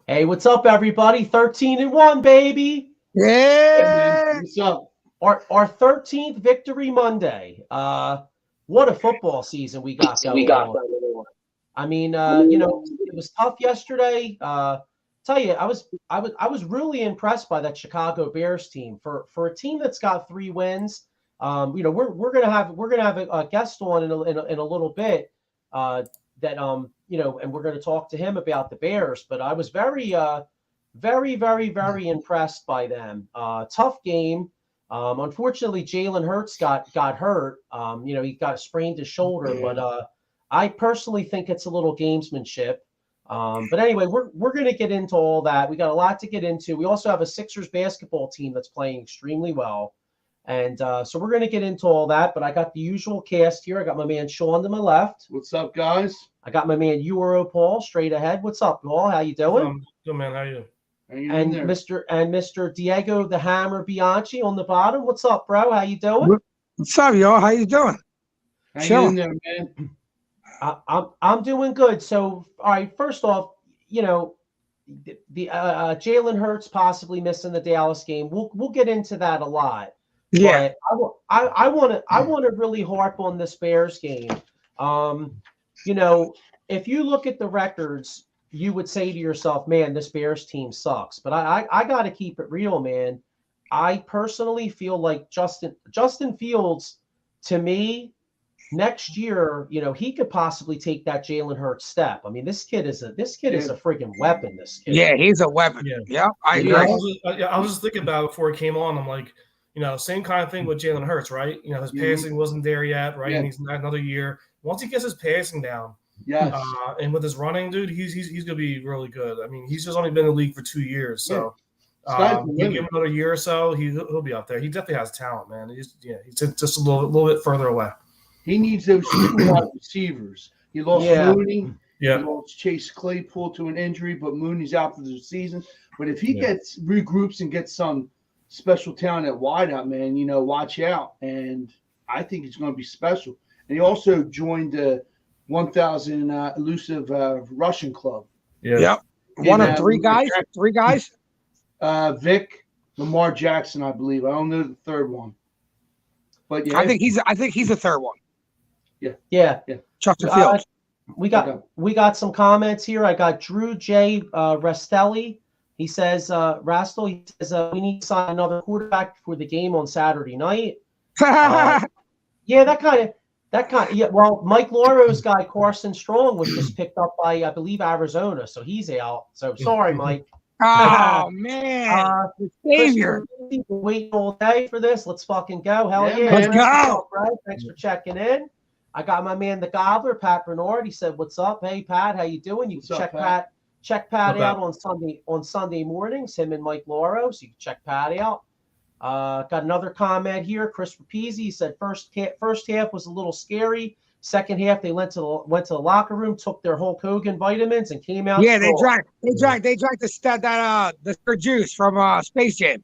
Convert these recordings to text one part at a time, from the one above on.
Hey, what's up, everybody? 13-1, baby. Yeah. What's up? Our 13th victory Monday. What a football season we got going on. I mean, it was tough yesterday. Tell you, I was really impressed by that Chicago Bears team. For a team that's got 3 wins. We're gonna have a guest on in a little bit. And we're going to talk to him about the Bears, but I was very, very impressed by them. Tough game. Unfortunately, Jalen Hurts got hurt. He got sprained his shoulder, but I personally think it's a little gamesmanship. But anyway, we're going to get into all that. We got a lot to get into. We also have a Sixers basketball team that's playing extremely well. And so we're going to get into all that, but I got the usual cast here. I got my man Sean to my left. What's up, guys? I got my man Euro Paul straight ahead. What's up, Paul? How you doing? Good, man. How are you? And Mr. Diego the Hammer Bianchi on the bottom. What's up, bro? How you doing? What's up, y'all? How you doing? Hang in there, man. I'm doing good. So, all right. First off, the Jalen Hurts possibly missing the Dallas game. We'll get into that a lot. Yeah. But I want to really harp on this Bears game. If you look at the records, you would say to yourself, man, this Bears team sucks. But I got to keep it real, man. I personally feel like Justin Fields, to me, next year, he could possibly take that Jalen Hurts step. I mean, this kid is a freaking weapon. This kid. Yeah, he's a weapon. Yeah, I agree. I was just thinking about it before it came on. I'm like, same kind of thing with Jalen Hurts, right? His passing wasn't there yet, right? Yeah. And he's not another year. Once he gets his passing down, and with his running, dude, he's gonna be really good. I mean, he's just only been in the league for 2 years, so you give him another year or so, he'll be up there. He definitely has talent, man. He's just a little bit further away. He needs those super wide receivers. He lost Mooney. Yeah. He lost Chase Claypool to an injury, but Mooney's out for the season. But if he gets regroups and gets some special talent at wideout, man, watch out. And I think it's going to be special. And he also joined the 1,000 elusive Russian club. Yeah. Yep. One of 3 guys. 3 guys. Vic, Lamar Jackson, I believe. I don't know the third one. But yeah, I think he's the third one. Yeah. Justin Fields. We got some comments here. I got Drew J. Restelli. He says, Rastel, we need to sign another quarterback for the game on Saturday night. Well, Mike Lauro's guy, Carson Strong, was just picked up by, I believe, Arizona. So he's out. So sorry, Mike. Oh, man. Savior. Waiting all day for this. Let's fucking go. Hell yeah. Let's go. Thanks for checking in. I got my man, the Gobbler, Pat Bernard. He said, what's up? Hey, Pat, how you doing? You can check Pat out on Sunday mornings, him and Mike Lauro. So you can check Pat out. Got another comment here. Chris Rapizzi said first half was a little scary. Second half, they went to the locker room, took their Hulk Hogan vitamins, and came out. Yeah, they drank the juice from Space Jam.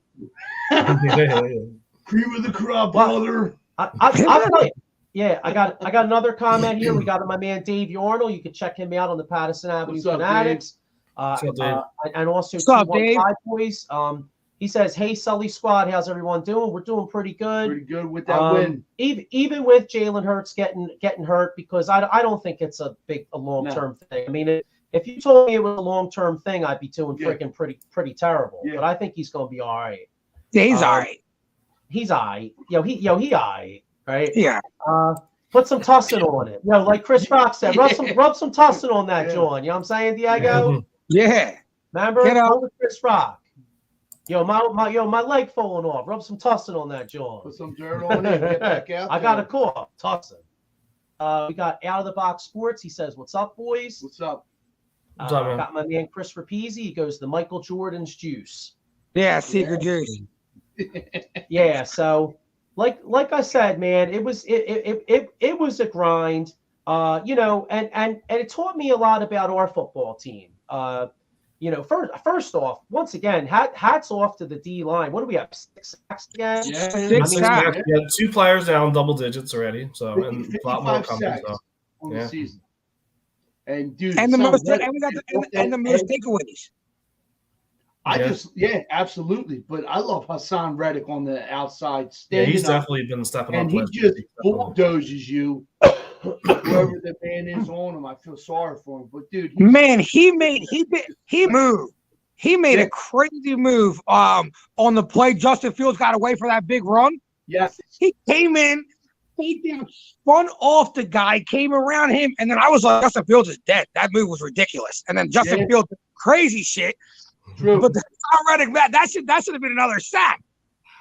Cream of the crop, brother. I'll tell you. Yeah, I got another comment here. We got my man Dave Yarnell. You can check him out on the Patterson Avenue Fanatics. And also T15 Boys. He says, "Hey, Sully squad, how's everyone doing? We're doing pretty good. Pretty good with that win. Even with Jalen Hurts getting hurt, because I don't think it's a long-term thing. I mean, if you told me it was a long-term thing, I'd be doing freaking pretty terrible. Yeah. But I think he's going to be all right. Yeah, he's all right. He's all right. He all right, right? Yeah. Put some tussin on it. Like Chris Rock said, rub some tussin on that, John. You know what I'm saying, Diego? Yeah. Remember? With Chris Rock. my leg falling off. Rub some tussin on that, John. Put some dirt on it. Get back out. I got a cough. Tussin. We got Out of the Box Sports. He says, "What's up, boys? What's up?" Got my man Chris Rapizzi. He goes, "The Michael Jordan's juice." Yeah, secret juice. Yeah. So, like I said, man, it was a grind. And it taught me a lot about our football team. First off, once again, hats off to the D line. What do we have? 6 sacks again? Yeah, 6 sacks. We had 2 players down double digits already. So and a lot more 55 coming. sacks So on the season. And dude, And the most most takeaways. Absolutely. But I love Hassan Reddick on the outside. Yeah, he's up, definitely been stepping up. and he just bulldozes you. Whoever the man is on him, I feel sorry for him. But dude, he moved. He made a crazy move. On the play, Justin Fields got away for that big run. Yes, he came in, spun off the guy, came around him, and then I was like, Justin Fields is dead. That move was ridiculous. And then Justin Fields did crazy shit. True. But that should have been another sack.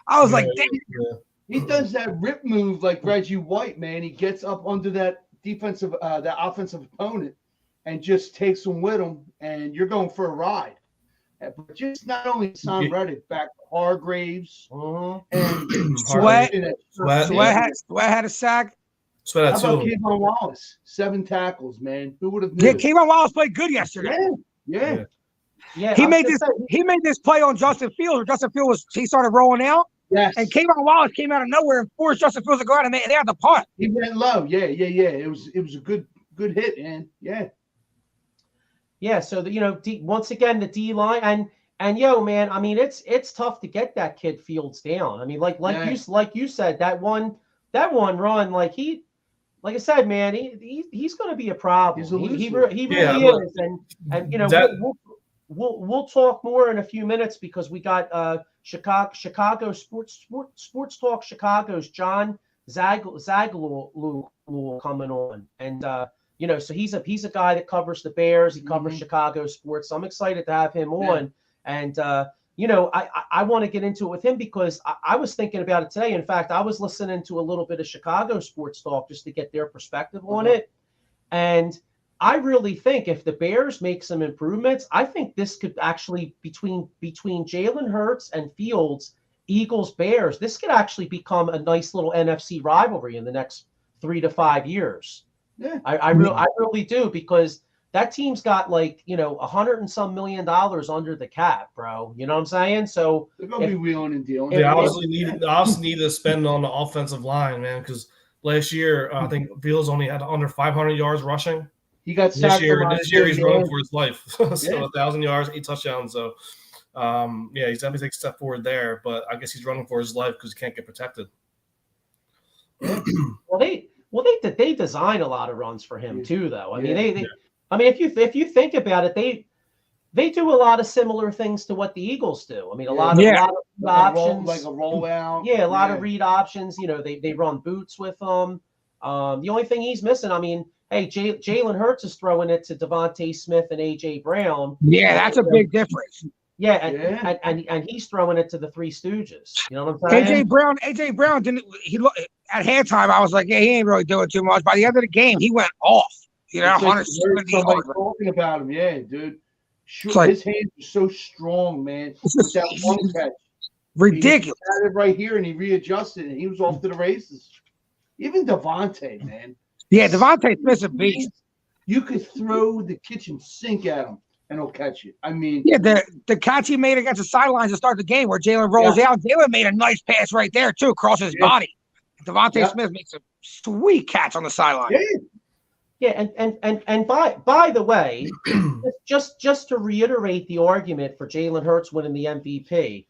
I was like, damn. Yeah. He does that rip move like Reggie White, man. He gets up under that offensive opponent and just takes him with him, and you're going for a ride. But just not only Hassan Reddick, back to Hargraves and Sweat had a sack. Sweat had 2. How about Kevon Wallace? 7 tackles, man. Who would have knew? Yeah, Kevon Wallace played good yesterday. Yeah. He made this play on Justin Fields, where Justin Fields he started rolling out. Yes. And Kevon Wallace came out of nowhere and forced Justin Fields to go out, and they had the punt. He went low. Yeah. It was a good hit, man. Yeah. Yeah. So once again, the D line and man, I mean, it's tough to get that kid Fields down. I mean, like you said, that one run, like I said, man, he's going to be a problem. He really is, and we'll talk more in a few minutes because we got Chicago Sports Talk Chicago's Jon Zaghloul coming on, and so he's a guy that covers the Bears. He covers Chicago sports. So I'm excited to have him on, and I want to get into it with him because I was thinking about it today. In fact, I was listening to a little bit of Chicago Sports Talk just to get their perspective on it, and I really think if the Bears make some improvements, I think this could actually between Jalen Hurts and Fields, Eagles, Bears, this could actually become a nice little NFC rivalry in the next 3 to 5 years. Yeah, I really do, because that team's got $100 and some million under the cap, bro. You know what I'm saying? So they're gonna be wheeling and dealing. They obviously need to spend on the offensive line, man, because last year I think Fields only had under 500 yards rushing. He got sacked this year he's running for his life. So 1,000 yards, 8 touchdowns. So he's definitely taking a step forward there, but I guess he's running for his life because he can't get protected. Well, they design a lot of runs for him too, though. I mean, if you think about it, they do a lot of similar things to what the Eagles do. I mean, a lot of options, like a rollout. Yeah, a lot of read options. They run boots with them. The only thing he's missing, I mean, hey, Jalen Hurts is throwing it to Devontae Smith and A.J. Brown. Yeah, that's a big difference. Yeah, and he's throwing it to the Three Stooges. You know what I'm saying? AJ Brown didn't. At halftime, I was like, yeah, he ain't really doing too much. By the end of the game, he went off. 170 yards. Talking about him, yeah, dude. Sure, his hands are so strong, man. With that one catch, ridiculous. He had it right here, and he readjusted, and he was off to the races. Even Devontae, man. Yeah, Devontae Smith's a beast. You could throw the kitchen sink at him, and he'll catch it. I mean, yeah, the catch he made against the sidelines to start the game where Jalen rolls out. Jalen made a nice pass right there too, across his body. Devontae Smith makes a sweet catch on the sideline. Yeah, and by the way, just to reiterate the argument for Jalen Hurts winning the MVP.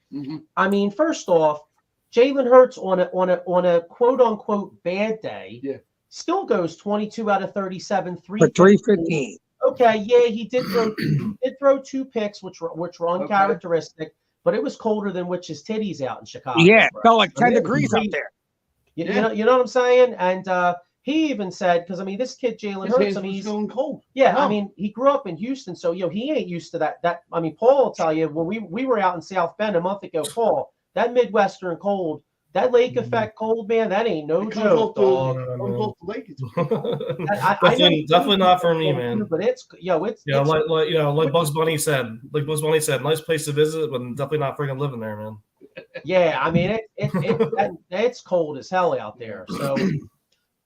I mean, first off, Jalen Hurts on a quote unquote bad day still goes 22 out of 37, 315. Okay, yeah, he did throw 2 picks, which were uncharacteristic, but it was colder than witch's titties out in Chicago. Yeah, it felt like 10 degrees up there. You know what I'm saying? And he even said, because I mean, this kid Jalen His Hurts, hands I mean, was feeling cold. yeah, No. I mean, he grew up in Houston, so he ain't used to that. That I mean, Paul will tell you when we were out in South Bend a month ago, Paul, that Midwestern cold, that lake effect cold, man, that ain't no joke, dog. Off the lake. It's definitely not for me, man. But it's like Bugs Bunny said. Like Bugs Bunny said, nice place to visit, but definitely not freaking living there, man. Yeah, I mean it's cold as hell out there. So,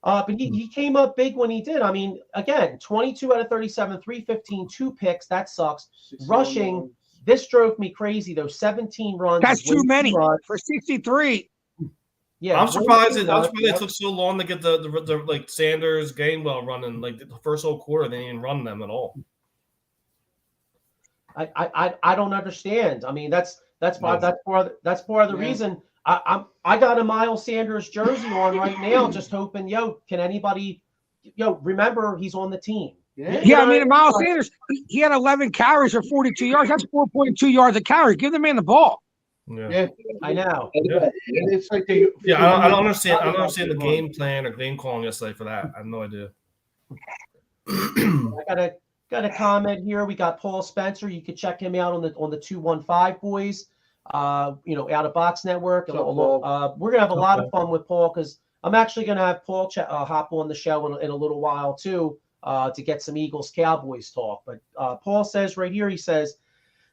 but he came up big when he did. I mean, again, 22 out of 37, 315, 2 picks. That sucks. Rushing, this drove me crazy though. 17 runs. That's too many for 63. Yeah, I'm surprised it took so long to get the like Sanders, Gainwell running. Like the first whole quarter, they didn't run them at all. I don't understand. I mean, that's part of the reason. I got a Miles Sanders jersey on right now, just hoping, can anybody, remember he's on the team. Yeah, I mean, Miles Sanders, he had 11 carries for 42 yards. That's 4.2 yards a carry. Give the man the ball. Yeah, I know. Yeah. It's like I don't understand. I don't understand the game plan or game calling yesterday for that. I have no idea. I got a comment here. We got Paul Spencer. You could check him out on the 215 boys. Out of Box Network. We're gonna have a lot of fun with Paul because I'm actually gonna have Paul hop on the show in a little while too to get some Eagles Cowboys talk. But Paul says right here, he says,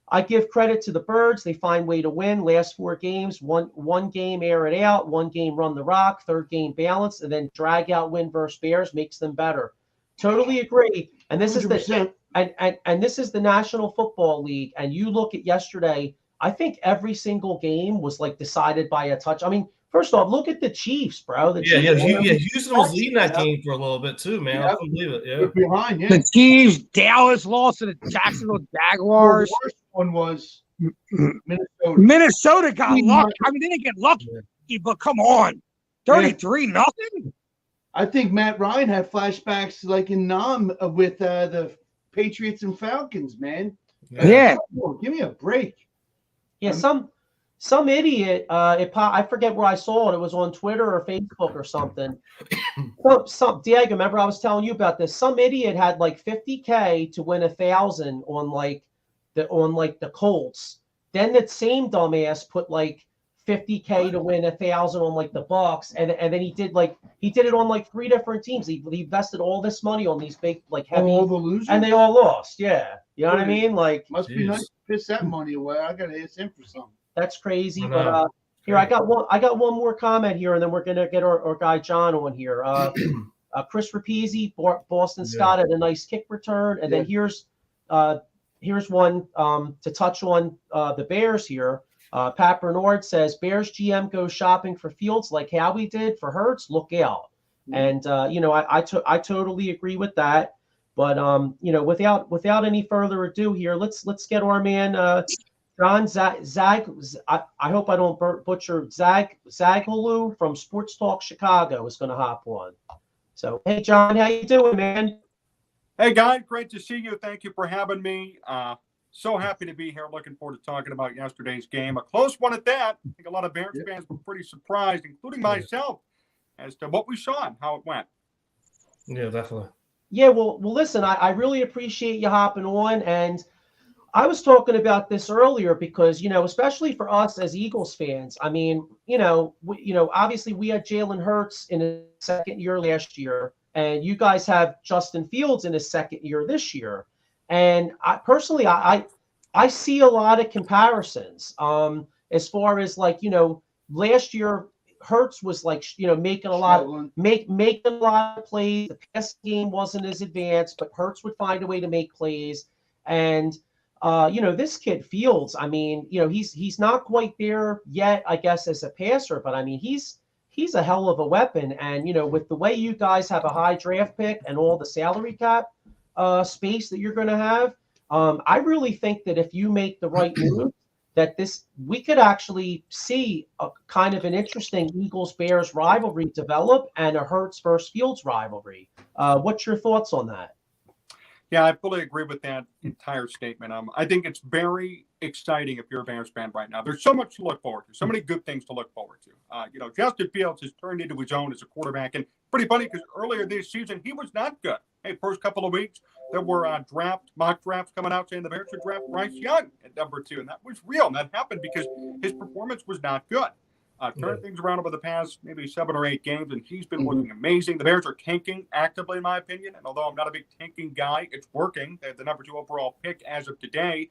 I give credit to the Birds. They find way to win. Last 4 games, one game air it out, 1 game run the rock, 3rd game balance, and then drag out win versus Bears makes them better. Totally agree. And this 100%. is and this is the National Football League. And you look at yesterday, I think every single game was like decided by a touch. I mean, first off, look at the Chiefs, bro. Houston was leading that game for a little bit too, man. I couldn't believe it. Yeah, behind. Yeah, the Chiefs, Dallas lost to the Jacksonville Jaguars. The worst one was Minnesota. Minnesota got lucky. I mean, they didn't get lucky, but come on, 33-0. I think Matt Ryan had flashbacks like in Nam with the Patriots and Falcons, man. Yeah. Give me a break. Yeah, some idiot. I forget where I saw it. It was on Twitter or Facebook or something. Diego, remember I was telling you about this. Some idiot had like $50K to win 1,000 on the Colts. Then that same dumbass put like $50K to win 1,000 on like the Bucks, and then he did it on like 3 different teams. He invested all this money on these big like heavy, all the losers, and they all lost. Yeah, you know what I mean? Like, must be nice to piss that money away. I gotta ask him for something. That's crazy. But here I got one more comment here, and then we're gonna get our guy John on here. Chris Rapizzi, Boston Scott had a nice kick return, and then here's one to touch on the Bears here. Pat Bernard says Bears GM goes shopping for Fields like Howie did for Hurts. Look out. And I totally agree with that. But without any further ado here, let's get our man Jon Zaghloul. I hope I don't butcher Zaghloul from Sports Talk Chicago is going to hop on. So hey John, how you doing, man? Hey guys, great to see you. Thank you for having me. So happy to be here. Looking forward to talking about yesterday's game. A close one at that. I think a lot of Bears fans were pretty surprised, including myself, as to what we saw and how it went. Yeah, definitely. Yeah, well, listen, I really appreciate you hopping on. And I was talking about this earlier because, especially for us as Eagles fans, I mean, obviously we had Jalen Hurts in his 2nd year last year, and you guys have Justin Fields in his 2nd year this year. And I personally see a lot of comparisons as far as last year Hurts was making a lot of plays. The pass game wasn't as advanced, but Hurts would find a way to make plays. And this kid Fields, I mean, he's not quite there yet, I guess, as a passer, but I mean he's a hell of a weapon. And with the way you guys have a high draft pick and all the salary cap space that you're going to have, I really think that if you make the right move, that we could actually see a kind of an interesting Eagles-Bears rivalry develop and a Hurts versus Fields rivalry. What's your thoughts on that? Yeah, I fully agree with that entire statement. I think it's very exciting if you're a Bears fan right now. There's so much to look forward to, so many good things to look forward to. Justin Fields has turned into his own as a quarterback, and pretty funny because earlier this season, he was not good. Hey, first couple of weeks, there were mock drafts coming out saying the Bears should draft Bryce Young at number 2. And that was real. And that happened because his performance was not good. Turned things around over the past maybe 7 or 8 games, and he's been looking amazing. The Bears are tanking actively, in my opinion. And although I'm not a big tanking guy, it's working. They have the number 2 overall pick as of today.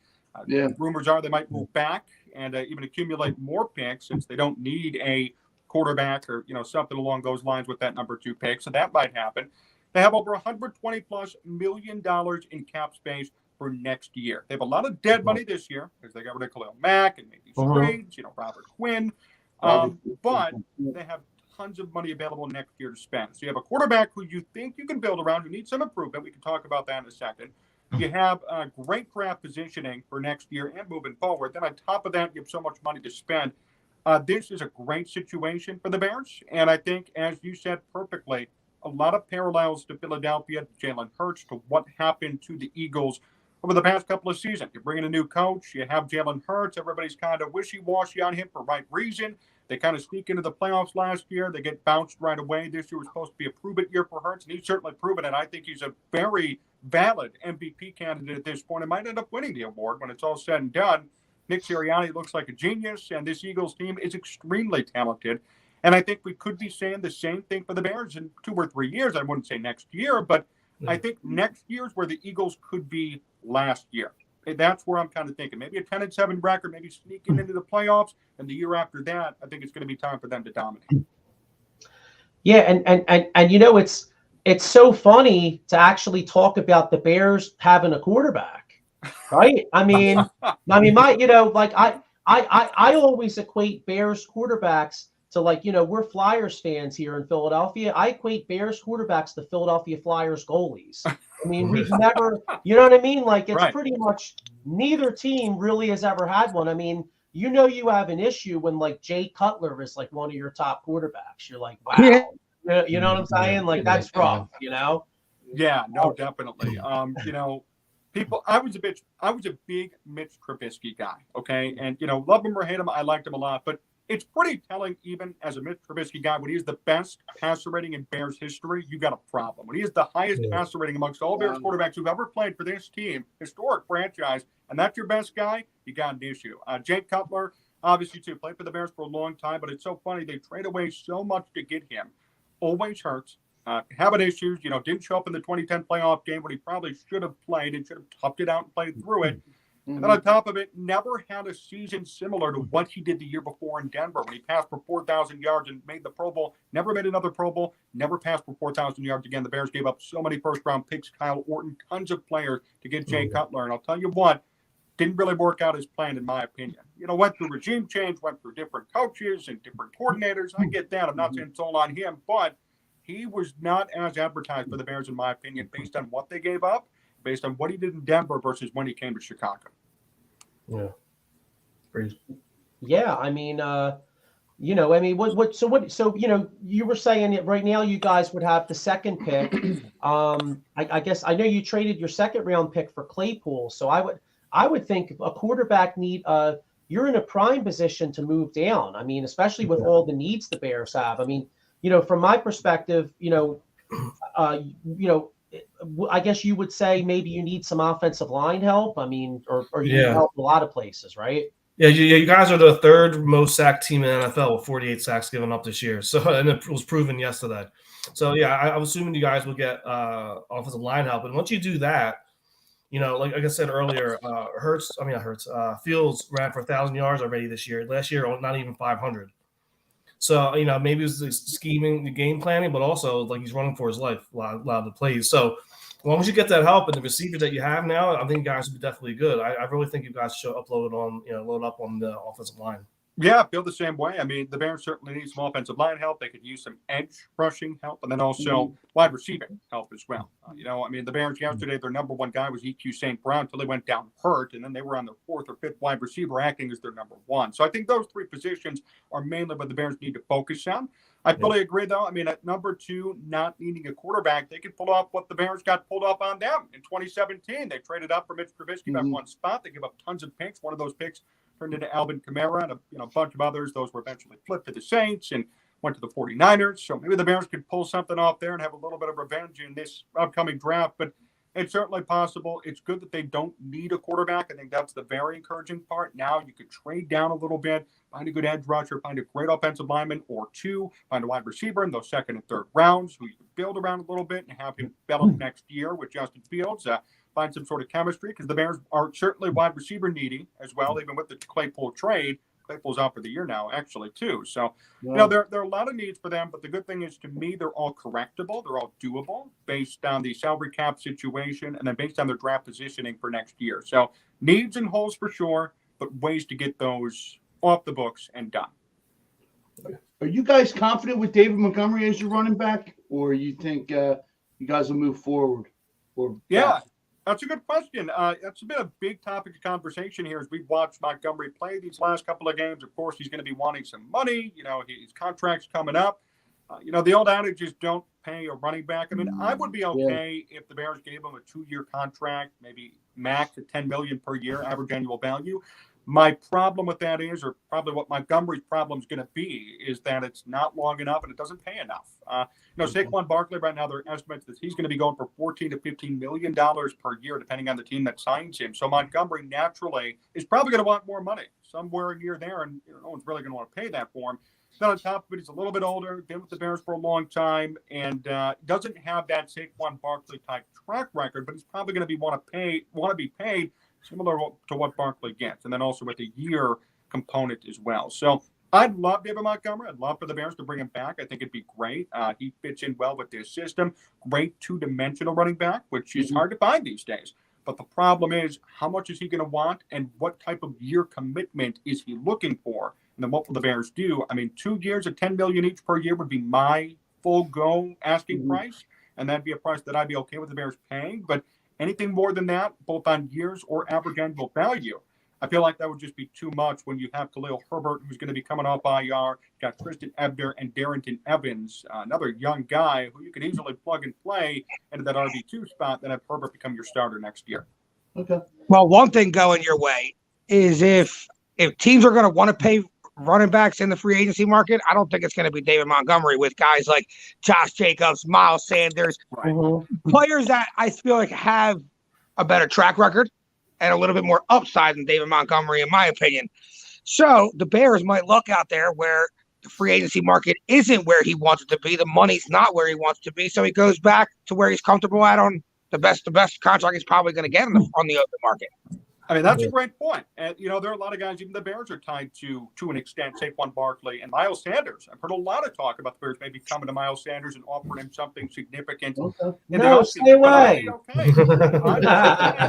Rumors are they might move back and even accumulate more picks since they don't need a quarterback or something along those lines with that number 2 pick. So that might happen. They have over $120+ million in cap space for next year. They have a lot of dead money this year because they got rid of Khalil Mack and maybe Sprained, Robert Quinn. But they have tons of money available next year to spend. So you have a quarterback who you think you can build around, who needs some improvement. We can talk about that in a second. You have great draft positioning for next year and moving forward. Then on top of that, you have so much money to spend. This is a great situation for the Bears. And I think, as you said perfectly, a lot of parallels to Philadelphia, to Jalen Hurts, to what happened to the Eagles over the past couple of seasons. You bring in a new coach. You have Jalen Hurts. Everybody's kind of wishy-washy on him for right reason. They kind of sneak into the playoffs last year. They get bounced right away. This year was supposed to be a prove-it year for Hurts, and he's certainly proven it. I think he's a very valid MVP candidate at this point and might end up winning the award when it's all said and done. Nick Sirianni looks like a genius, and this Eagles team is extremely talented. And I think we could be saying the same thing for the Bears in 2 or 3 years. I wouldn't say next year, but I think next year's where the Eagles could be last year. That's where I'm kind of thinking. Maybe a 10-7 record, maybe sneaking into the playoffs. And the year after that, I think it's going to be time for them to dominate. Yeah, and it's so funny to actually talk about the Bears having a quarterback, right? I mean, I always equate Bears quarterbacks to we're Flyers fans here in Philadelphia. I equate Bears quarterbacks to Philadelphia Flyers goalies. I mean, we've never, you know what I mean? It's pretty much neither team really has ever had one. I mean, you have an issue when Jay Cutler is one of your top quarterbacks. You're like, wow. You know what I'm saying? That's rough, Yeah, no, definitely. People, I was a big Mitch Trubisky guy, okay? And, love him or hate him, I liked him a lot. But it's pretty telling, even as a Mitch Trubisky guy, when he is the best passer rating in Bears history, you got a problem. When he is the highest passer rating amongst all Bears quarterbacks who've ever played for this team, historic franchise, and that's your best guy, you got an issue. Jake Cutler, obviously, too, played for the Bears for a long time, but it's so funny. They trade away so much to get him. Always hurts. Having issues, didn't show up in the 2010 playoff game when he probably should have played and should have toughed it out and played through it. And then on top of it, never had a season similar to what he did the year before in Denver when he passed for 4,000 yards and made the Pro Bowl. Never made another Pro Bowl, never passed for 4,000 yards again. The Bears gave up so many first-round picks, Kyle Orton, tons of players to get Jay Cutler. And I'll tell you what, didn't really work out as planned, in my opinion. Went through regime change, went through different coaches and different coordinators. I get that. I'm not saying it's all on him, but he was not as advertised for the Bears, in my opinion, based on what they gave up, based on what he did in Denver versus when he came to Chicago. Yeah. Crazy. Yeah, I mean, so you were saying that right now you guys would have the second pick. I guess I know you traded your second round pick for Claypool, so I would think a quarterback you're in a prime position to move down. I mean, especially with all the needs the Bears have. I mean, from my perspective, I guess you would say maybe you need some offensive line help. I mean, or you need help in a lot of places, right? Yeah, you guys are the 3rd most sacked team in the NFL with 48 sacks given up this year. So, and it was proven yesterday. So, yeah, I'm assuming you guys will get offensive line help. And once you do that, like I said earlier, Fields ran for 1,000 yards already this year. Last year, not even 500. So, maybe it was the scheming, the game planning, but also he's running for his life a lot of the plays. So as long as you get that help and the receivers that you have now, I think you guys will be definitely good. I really think you guys should load up on the offensive line. Yeah, I feel the same way. I mean, the Bears certainly need some offensive line help. They could use some edge rushing help and then also wide receiving help as well. The Bears yesterday, their number 1 guy was EQ St. Brown until they went down hurt, and then they were on their 4th or 5th wide receiver acting as their number 1. So I think those 3 positions are mainly what the Bears need to focus on. I fully agree, though. I mean, at number 2, not needing a quarterback, they could pull off what the Bears got pulled up on them in 2017. They traded up for Mitch Trubisky by 1 spot. They gave up tons of picks. One of those picks turned into Alvin Kamara and a bunch of others. Those were eventually flipped to the Saints. And went to the 49ers. So maybe the Bears could pull something off there and have a little bit of revenge in this upcoming draft. But it's certainly possible. It's good that they don't need a quarterback. I think that's the very encouraging part. Now you could trade down a little bit, find a good edge rusher, find a great offensive lineman or two, find a wide receiver in those second and third rounds who you can build around a little bit and have him develop next year with Justin Fields. Find some sort of chemistry because the Bears are certainly wide receiver needy as well, even with the Claypool trade. Claypool's out for the year now, actually, too. So, there are a lot of needs for them, but the good thing is, to me, they're all correctable. They're all doable based on the salary cap situation and then based on their draft positioning for next year. So, needs and holes for sure, but ways to get those off the books and done. Are you guys confident with David Montgomery as your running back, or you think you guys will move forward? Yeah. That's a good question. That's been a big topic of conversation here as we've watched Montgomery play these last couple of games. Of course, he's going to be wanting some money. His contract's coming up. The old adage is don't pay a running back. I mean, I would be okay if the Bears gave him a 2-year contract, maybe max at $10 million per year, average annual value. My problem with that is, or probably what Montgomery's problem is going to be, is that it's not long enough and it doesn't pay enough. Saquon Barkley right now, their estimates that he's going to be going for $14 to $15 million per year, depending on the team that signs him. So Montgomery naturally is probably going to want more money somewhere near there, and no one's really going to want to pay that for him. Then on top of it, he's a little bit older, been with the Bears for a long time, and doesn't have that Saquon Barkley type track record, but he's probably going to want to be paid similar to what Barkley gets, and then also with the year component as well. So I'd love David Montgomery. I'd love for the Bears to bring him back. I think it'd be great. He fits in well with this system. Great two-dimensional running back, which is hard to find these days. But the problem is, how much is he going to want, and what type of year commitment is he looking for? And then what will the Bears do? I mean, 2 years at $10 million each per year would be my full-go asking price, and that'd be a price that I'd be okay with the Bears paying. But anything more than that, both on years or average annual value, I feel like that would just be too much when you have Khalil Herbert, who's going to be coming off IR, got Tristan Ebner and Darrington Evans, another young guy who you could easily plug and play into that RB2 spot, then have Herbert become your starter next year. Okay. Well, one thing going your way is if teams are going to want to pay running backs in the free agency market, I don't think it's going to be David Montgomery with guys like Josh Jacobs, Miles Sanders, players that I feel like have a better track record and a little bit more upside than David Montgomery, in my opinion. So the Bears might look out there where the free agency market isn't where he wants it to be. The money's not where he wants to be. So he goes back to where he's comfortable at on the best contract he's probably going to get on the open market. I mean, that's a great point. And, there are a lot of guys, even the Bears are tied to an extent, Saquon Barkley and Miles Sanders. I've heard a lot of talk about the Bears maybe coming to Miles Sanders and offering him something significant. No, stay away. I'm okay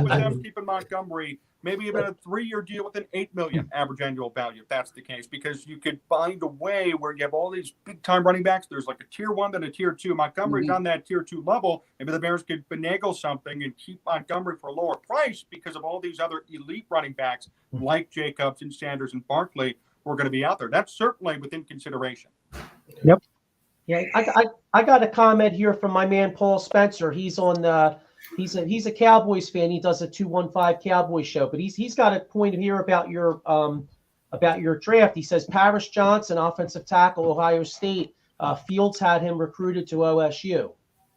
with them keeping Montgomery, maybe even a 3-year deal with an $8 million average annual value, if that's the case, because you could find a way where you have all these big-time running backs. There's like a tier 1, then a tier 2. Montgomery's on that tier 2 level. Maybe the Bears could finagle something and keep Montgomery for a lower price because of all these other elite running backs like Jacobs and Sanders and Barkley who are going to be out there. That's certainly within consideration. Yep. Yeah, I got a comment here from my man Paul Spencer. He's on he's a Cowboys fan. He does a 215 Cowboys show, but he's got a point here about your draft. He says Paris Johnson, offensive tackle, Ohio State. Fields had him recruited to OSU,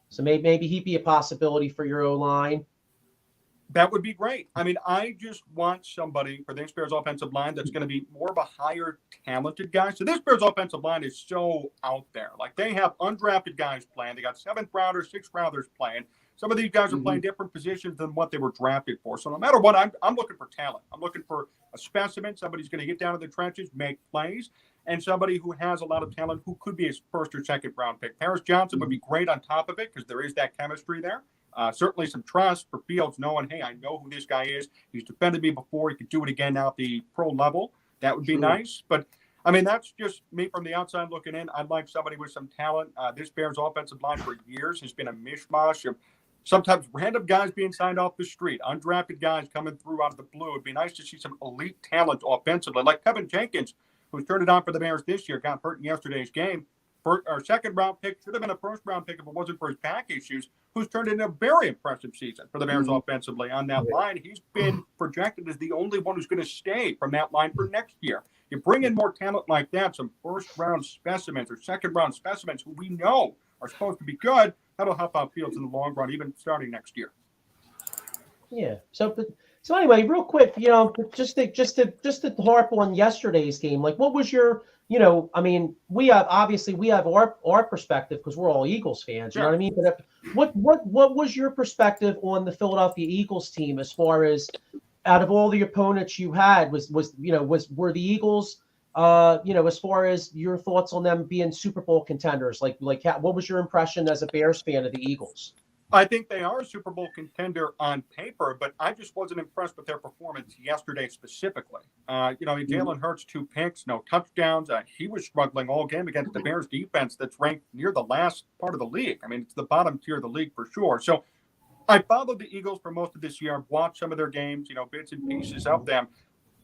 so maybe he'd be a possibility for your O-line. That would be great. I mean, I just want somebody for this Bears offensive line that's going to be more of a higher talented guy. So this Bears offensive line is so out there. Like, they have undrafted guys playing. They got 7th rounders, 6th rounders playing. Some of these guys are playing different positions than what they were drafted for. So no matter what, I'm looking for talent. I'm looking for a specimen, somebody who's going to get down to the trenches, make plays, and somebody who has a lot of talent who could be a 1st or 2nd round pick. Paris Johnson would be great on top of it because there is that chemistry there. Certainly some trust for Fields knowing, hey, I know who this guy is. He's defended me before. He could do it again now at the pro level. That would be nice. But, I mean, that's just me from the outside looking in. I'd like somebody with some talent. This Bears offensive line for years has been a mishmash of sometimes random guys being signed off the street, undrafted guys coming through out of the blue. It'd be nice to see some elite talent offensively, like Kevin Jenkins, who's turned it on for the Bears this year, got hurt in yesterday's game. Our 2nd round pick should have been a 1st round pick if it wasn't for his back issues, who's turned into a very impressive season for the Bears offensively on that line. He's been projected as the only one who's going to stay from that line for next year. You bring in more talent like that, some first-round specimens or second-round specimens who we know are supposed to be good. That'll help out Fields in the long run, even starting next year. Yeah. So anyway, real quick, just to harp on yesterday's game, like what was your, I mean, we have our perspective because we're all Eagles fans, you know what I mean? But what was your perspective on the Philadelphia Eagles team as far as out of all the opponents you had, were the Eagles, as far as your thoughts on them being Super Bowl contenders, what was your impression as a Bears fan of the Eagles? I think they are a Super Bowl contender on paper, but I just wasn't impressed with their performance yesterday specifically. Jalen Hurts, 2 picks, no touchdowns. He was struggling all game against the Bears defense that's ranked near the last part of the league. I mean, it's the bottom tier of the league for sure. So I followed the Eagles for most of this year. I've watched some of their games, bits and pieces of them.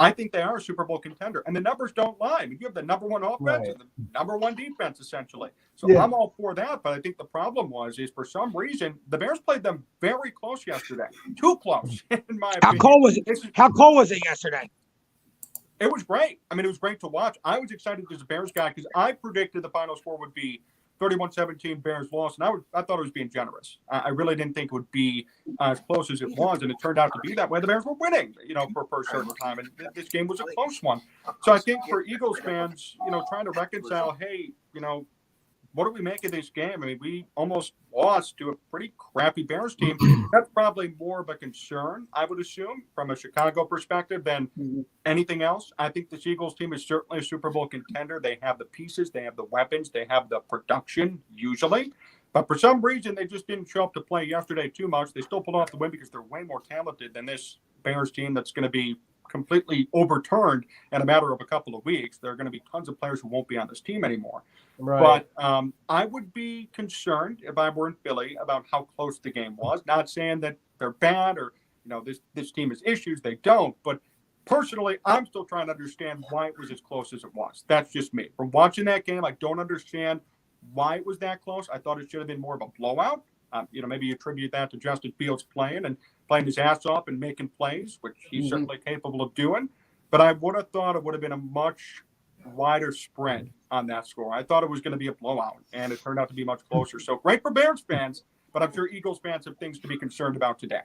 I think they are a Super Bowl contender, and the numbers don't lie. I mean, you have the number 1 offense and the number 1 defense, essentially. So I'm all for that, but I think the problem is for some reason, the Bears played them very close yesterday. Too close, in my opinion. How cold was it yesterday? It was great. I mean, it was great to watch. I was excited as a Bears guy because I predicted the final score would be 31-17 Bears lost, and I thought it was being generous. I really didn't think it would be as close as it was, and it turned out to be that way. The Bears were winning, for a certain time, and this game was a close one. So I think for Eagles fans, trying to reconcile, hey, what do we make of this game? I mean, we almost lost to a pretty crappy Bears team. That's probably more of a concern, I would assume, from a Chicago perspective than anything else. I think this Eagles team is certainly a Super Bowl contender. They have the pieces, they have the weapons, they have the production, usually. But for some reason, they just didn't show up to play yesterday too much. They still pulled off the win because they're way more talented than this Bears team that's going to be completely overturned in a matter of a couple of weeks. There are going to be tons of players who won't be on this team anymore. Right. But I would be concerned if I were in Philly about how close the game was. Not saying that they're bad or, this team has issues. They don't. But personally, I'm still trying to understand why it was as close as it was. That's just me. From watching that game, I don't understand why it was that close. I thought it should have been more of a blowout. Maybe you attribute that to Justin Fields playing his ass off and making plays, which he's certainly capable of doing. But I would have thought it would have been a much wider spread on that score. I thought it was going to be a blowout, and it turned out to be much closer. So great for Bears fans, but I'm sure Eagles fans have things to be concerned about today.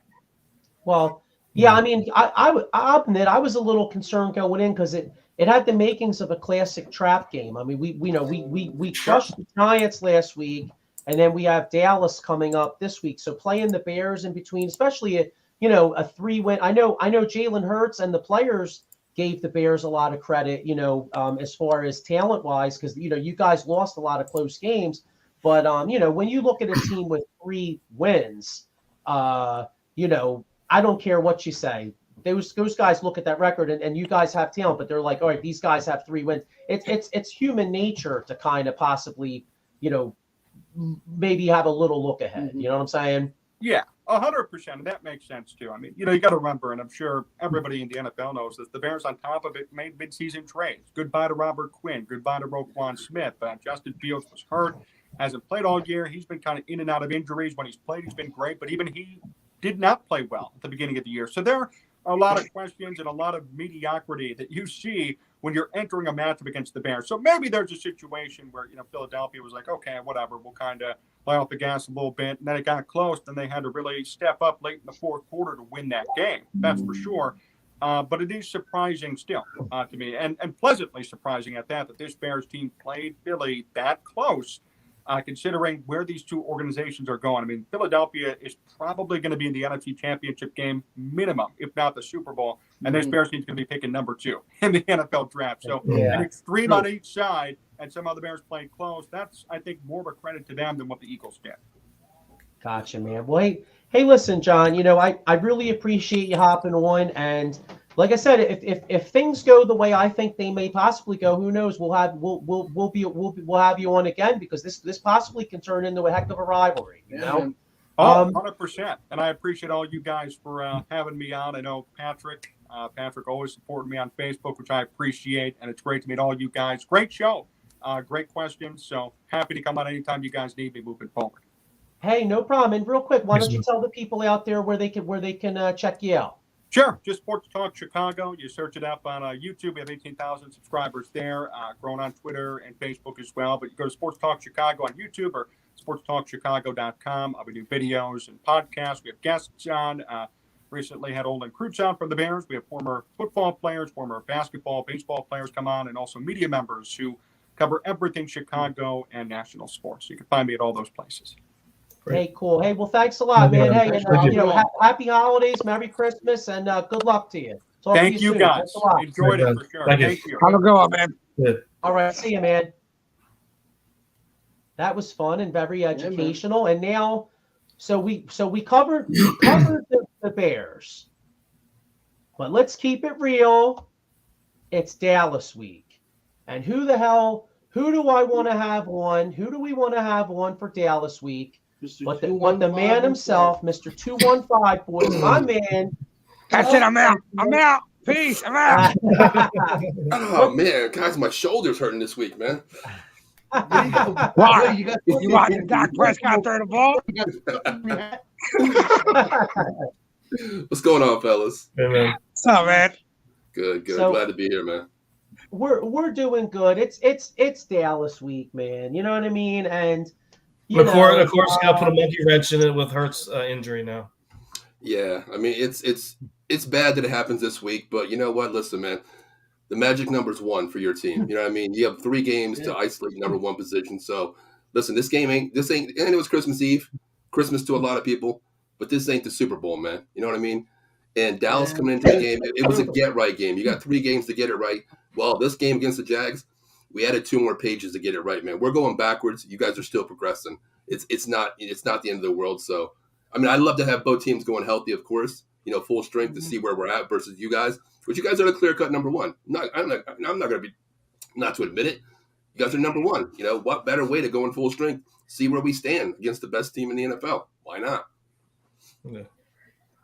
Well, yeah, I mean, I'll admit I was a little concerned going in because it had the makings of a classic trap game. I mean, we crushed the Giants last week. And then we have Dallas coming up this week. So playing the Bears in between, especially a 3-win. I know Jalen Hurts and the players gave the Bears a lot of credit, as far as talent wise, because you guys lost a lot of close games. But when you look at a team with 3 wins, I don't care what you say. Those guys look at that record and you guys have talent, but they're like, all right, these guys have 3 wins. It's human nature to kind of possibly, maybe have a little look ahead. You know what I'm saying? Yeah, 100%. And that makes sense too. I mean, you got to remember, and I'm sure everybody in the NFL knows this, the Bears on top of it made midseason trades. Goodbye to Robert Quinn. Goodbye to Roquan Smith. Justin Fields was hurt, hasn't played all year. He's been kind of in and out of injuries. When he's played, he's been great, but even he did not play well at the beginning of the year. So there are a lot of questions and a lot of mediocrity that you see when you're entering a matchup against the Bears. So maybe there's a situation where, Philadelphia was like, okay, whatever, we'll kind of lay off the gas a little bit. And then it got close. Then they had to really step up late in the fourth quarter to win that game. That's for sure. But it is surprising still to me, and pleasantly surprising at that this Bears team played Philly that close, considering where these two organizations are going. I mean, Philadelphia is probably going to be in the NFC Championship game minimum, if not the Super Bowl. And this Bears team is going to be picking number 2 in the NFL draft. So an extreme on each side, and some other Bears playing close. That's, I think, more of a credit to them than what the Eagles did. Gotcha, man. Well, hey, listen, John, I really appreciate you hopping on. And like I said, if things go the way I think they may possibly go, who knows? We'll have you on again, because this possibly can turn into a heck of a rivalry. You know, 100%. And I appreciate all you guys for having me on. I know Patrick always supported me on Facebook, which I appreciate, and it's great to meet all you guys. Great show, great questions. So happy to come on anytime you guys need me moving forward. Hey, no problem. And real quick, why don't you tell the people out there where they can check you out? Sure. Just Sports Talk Chicago. You search it up on YouTube. We have 18,000 subscribers there, growing on Twitter and Facebook as well. But you go to Sports Talk Chicago on YouTube or sportstalkchicago.com. We do videos and podcasts. We have guests on. Recently had Olin Kreutz on from the Bears. We have former football players, former basketball, baseball players come on, and also media members who cover everything Chicago and national sports. You can find me at all those places. Hey, cool. Hey, well, thanks a lot, man. Hey, and, happy holidays, Merry Christmas, and good luck to you. Thank you, guys. Enjoyed it for sure. Thank you. Have a good one, man. Good. All right, see you, man. That was fun and very educational. And now, so we covered the Bears, but let's keep it real. It's Dallas week, and who do I want to have on? Who do we want to have on for Dallas week? But the man himself, Mr. 215, boys, my man. That's it. I'm out. Peace. I'm out. Oh man, guys, my shoulder's hurting this week, man. Why? You watching Dak Prescott throw the ball? What's going on, fellas? Hey, man. What's up, man? Good. So, glad to be here, man. We're doing good. It's Dallas week, man. You know what I mean? And Of course, you got to put a monkey wrench in it with Hurts' injury now. Yeah, I mean it's bad that it happens this week, but you know what? Listen, man, the magic number's 1 for your team. You know what I mean? You have 3 games to isolate number 1 position. So listen, this ain't. And it was Christmas Eve, Christmas to a lot of people, but this ain't the Super Bowl, man. You know what I mean? And Dallas coming into the game, it was a get right game. You got 3 games to get it right. Well, this game against the Jags, we added 2 more pages to get it right, man. We're going backwards. You guys are still progressing. It's not the end of the world. So, I mean, I'd love to have both teams going healthy, of course. You know, full strength to see where we're at versus you guys. But you guys are the clear-cut number 1. I'm not going to be not to admit it. You guys are number 1. You know, what better way to go in full strength? See where we stand against the best team in the NFL. Why not?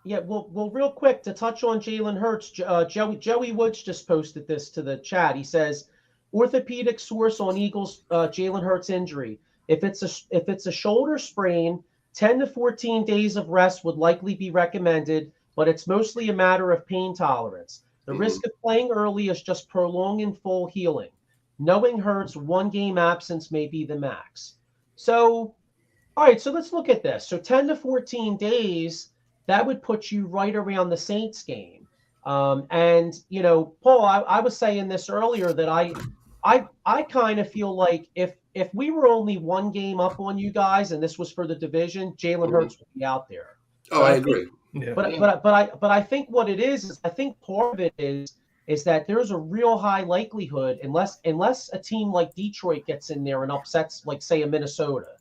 Yeah, well, real quick to touch on Jalen Hurts, Joey Woods just posted this to the chat. He says, orthopedic source on Eagles Jalen Hurts injury. If it's a shoulder sprain, 10 to 14 days of rest would likely be recommended, but it's mostly a matter of pain tolerance. The risk of playing early is just prolonging full healing. Knowing Hurts, 1 game absence may be the max. So, all right, so let's look at this. So 10 to 14 days, that would put you right around the Saints game. And, you know, Paul, I was saying this earlier that I kind of feel like if we were only 1 game up on you guys and this was for the division, Jalen Hurts would be out there. Oh, I agree. Yeah. But I think what it is I think part of it is that there's a real high likelihood, unless a team like Detroit gets in there and upsets, like, say, a Minnesota,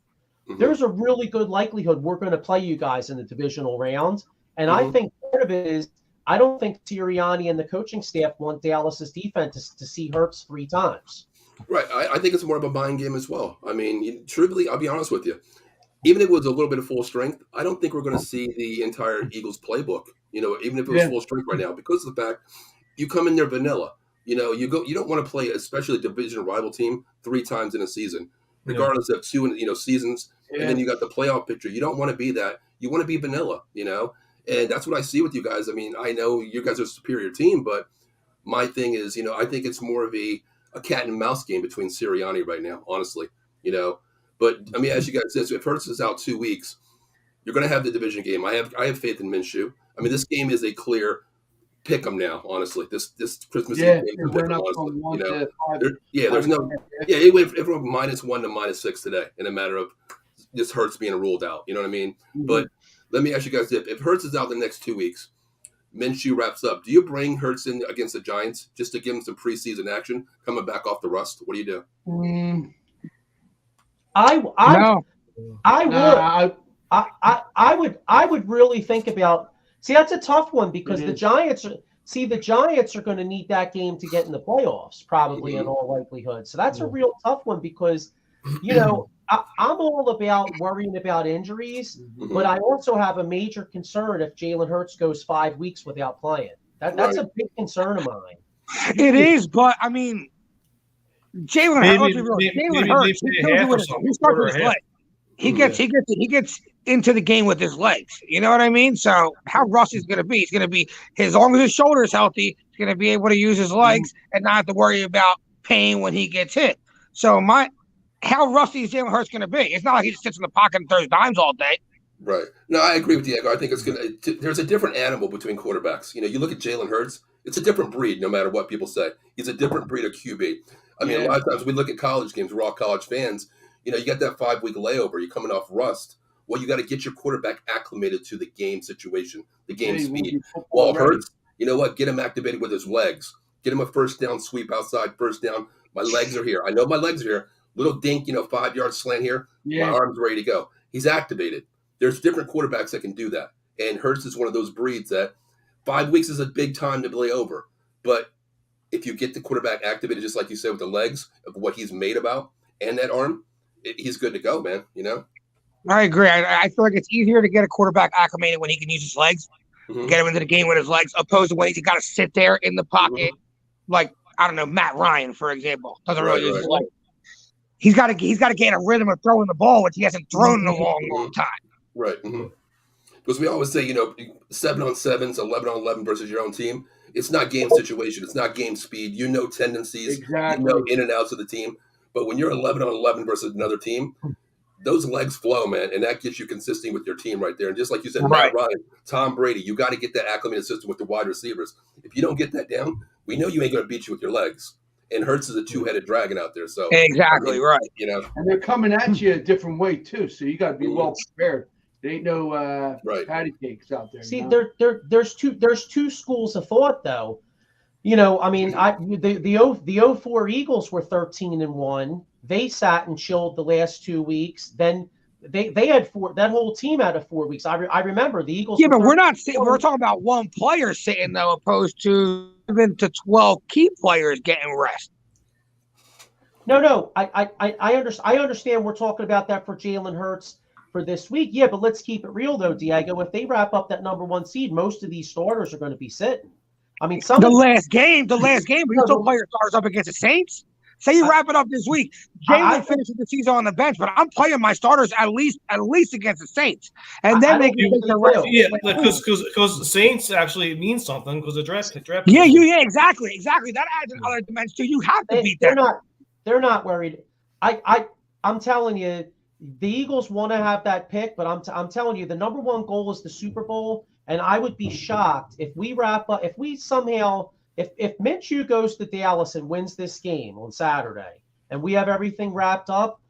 there's a really good likelihood we're going to play you guys in the divisional round. And I think part of it is I don't think Sirianni and the coaching staff want Dallas's defense to see Hurts 3 times. Right. I think it's more of a mind game as well. I mean, truthfully, I'll be honest with you. Even if it was a little bit of full strength, I don't think we're going to see the entire Eagles playbook, you know, even if it was full strength right now, because of the fact you come in there vanilla. You know, you don't want to play, especially a division rival team, 3 times in a season, regardless of 2, seasons. And then you got the playoff picture. You don't want to be that. You want to be vanilla, you know, and that's what I see with you guys. I mean, I know you guys are a superior team, but my thing is, you know, I think it's more of a cat and mouse game between Sirianni right now, honestly, you know. But I mean, as you guys said, so if Hurts is out 2 weeks, you're going to have the division game. I have faith in Minshew. I mean, this game is a clear pick 'em now. Honestly, this Christmas Eve game. We're not from 1 to 5. There's no. It went from -1 to -6 today in a matter of just Hurts being ruled out. You know what I mean? But let me ask you guys this: if Hurts is out the next 2 weeks, Minshew wraps up. Do you bring Hurts in against the Giants just to give him some preseason action, coming back off the rust? What do you do? I would really think about. See, that's a tough one because the Giants are going to need that game to get in the playoffs, probably in all likelihood. So that's a real tough one because, you know, I'm all about worrying about injuries, but I also have a major concern if Jalen Hurts goes 5 weeks without playing. That's a big concern of mine. It is, but I mean, Jalen Hurts, he's stuck with his leg. he gets into the game with his legs. You know what I mean? So how Rusty's going to be? He's going to be, as long as his shoulder is healthy, he's going to be able to use his legs and not have to worry about pain when he gets hit. So how rusty is Jalen Hurts going to be? It's not like he just sits in the pocket and throws dimes all day. Right. No, I agree with Diego. I think it's going to. There's a different animal between quarterbacks. You look at Jalen Hurts. It's a different breed, no matter what people say. He's a different breed of QB. I mean, a lot of times we look at college games. We're all college fans. You got that 5-week layover. You're coming off rust. Well, you got to get your quarterback acclimated to the game situation, the game speed. Well, Hurts, you know what? Get him activated with his legs. Get him a first down sweep outside, first down. My legs are here. I know my legs are here. Little dink, 5-yard slant here. Yeah. My arm's ready to go. He's activated. There's different quarterbacks that can do that. And Hurts is one of those breeds that 5 weeks is a big time to play over. But if you get the quarterback activated, just like you said, with the legs of what he's made about and that arm, he's good to go, man. I agree. I feel like it's easier to get a quarterback acclimated when he can use his legs, get him into the game with his legs, opposed to when he's got to sit there in the pocket, like, I don't know, Matt Ryan, for example, doesn't really use his legs. He's got to get a rhythm of throwing the ball, which he hasn't thrown in a long time. Right. Because we always say, 7-on-7s, 11-on-11 versus your own team. It's not game situation. It's not game speed. Tendencies. Exactly. In and outs of the team. But when you're 11-on-11 versus another team, those legs flow, man, and that gets you consistent with your team right there. And just like you said, Matt Ryan, Tom Brady, you got to get that acclimated system with the wide receivers. If you don't get that down, we know you ain't going to beat you with your legs. And Hurts is a two-headed dragon out there. So exactly right. And they're coming at you a different way too. So you got to be well prepared. There ain't no patty cakes out there. See, there's two schools of thought though. I mean, the 04 Eagles were 13-1. They sat and chilled the last 2 weeks. Then they had that whole team had a 4 weeks. I remember the Eagles. Yeah, but we're not sitting. We're talking about one player sitting though, opposed to 7 to 12 key players getting rest. No. I understand. We're talking about that for Jalen Hurts for this week. Yeah, but let's keep it real though, Diego. If they wrap up that number 1 seed, most of these starters are going to be sitting. I mean, the last game, but you still play your starters up against the Saints. Say you wrap it up this week. Jalen finishes the season on the bench, but I'm playing my starters at least against the Saints, and then they can take the rest. Yeah, because the Saints actually means something because the draft. Yeah, exactly. That adds another dimension too. You have to beat them. They're not worried. I'm telling you, the Eagles want to have that pick, but I'm telling you, the number 1 goal is the Super Bowl, and I would be shocked if we wrap up, if Minshew goes to Dallas and wins this game on Saturday, and we have everything wrapped up,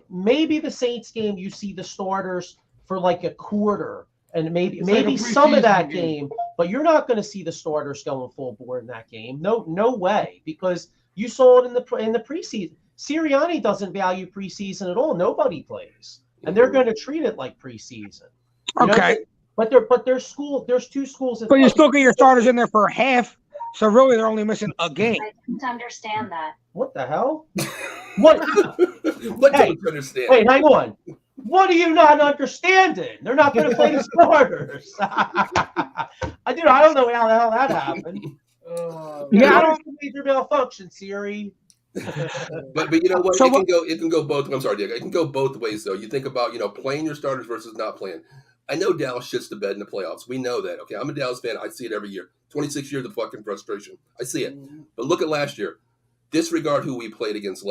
maybe the Saints game, you see the starters for like a quarter, and maybe some of that game, but you're not going to see the starters going full board in that game. No way, because you saw it in the preseason. Sirianni doesn't value preseason at all. Nobody plays, and they're going to treat it like preseason. Okay. But there's 2 schools. But you still get your starters in there for a half. So really, they're only missing a game. I didn't understand that. What the hell? What? What don't you understand? Wait, hang on. What are you not understanding? They're not going to play the starters. I don't know how the hell that happened. I don't major malfunction, Siri. but you know what? It can go both. I'm sorry, Diego. It can go both ways, though. You think about playing your starters versus not playing. I know Dallas shits the bed in the playoffs. We know that. Okay, I'm a Dallas fan. I see it every year. 26 years of fucking frustration. I see it. But look at last year. Disregard who we played against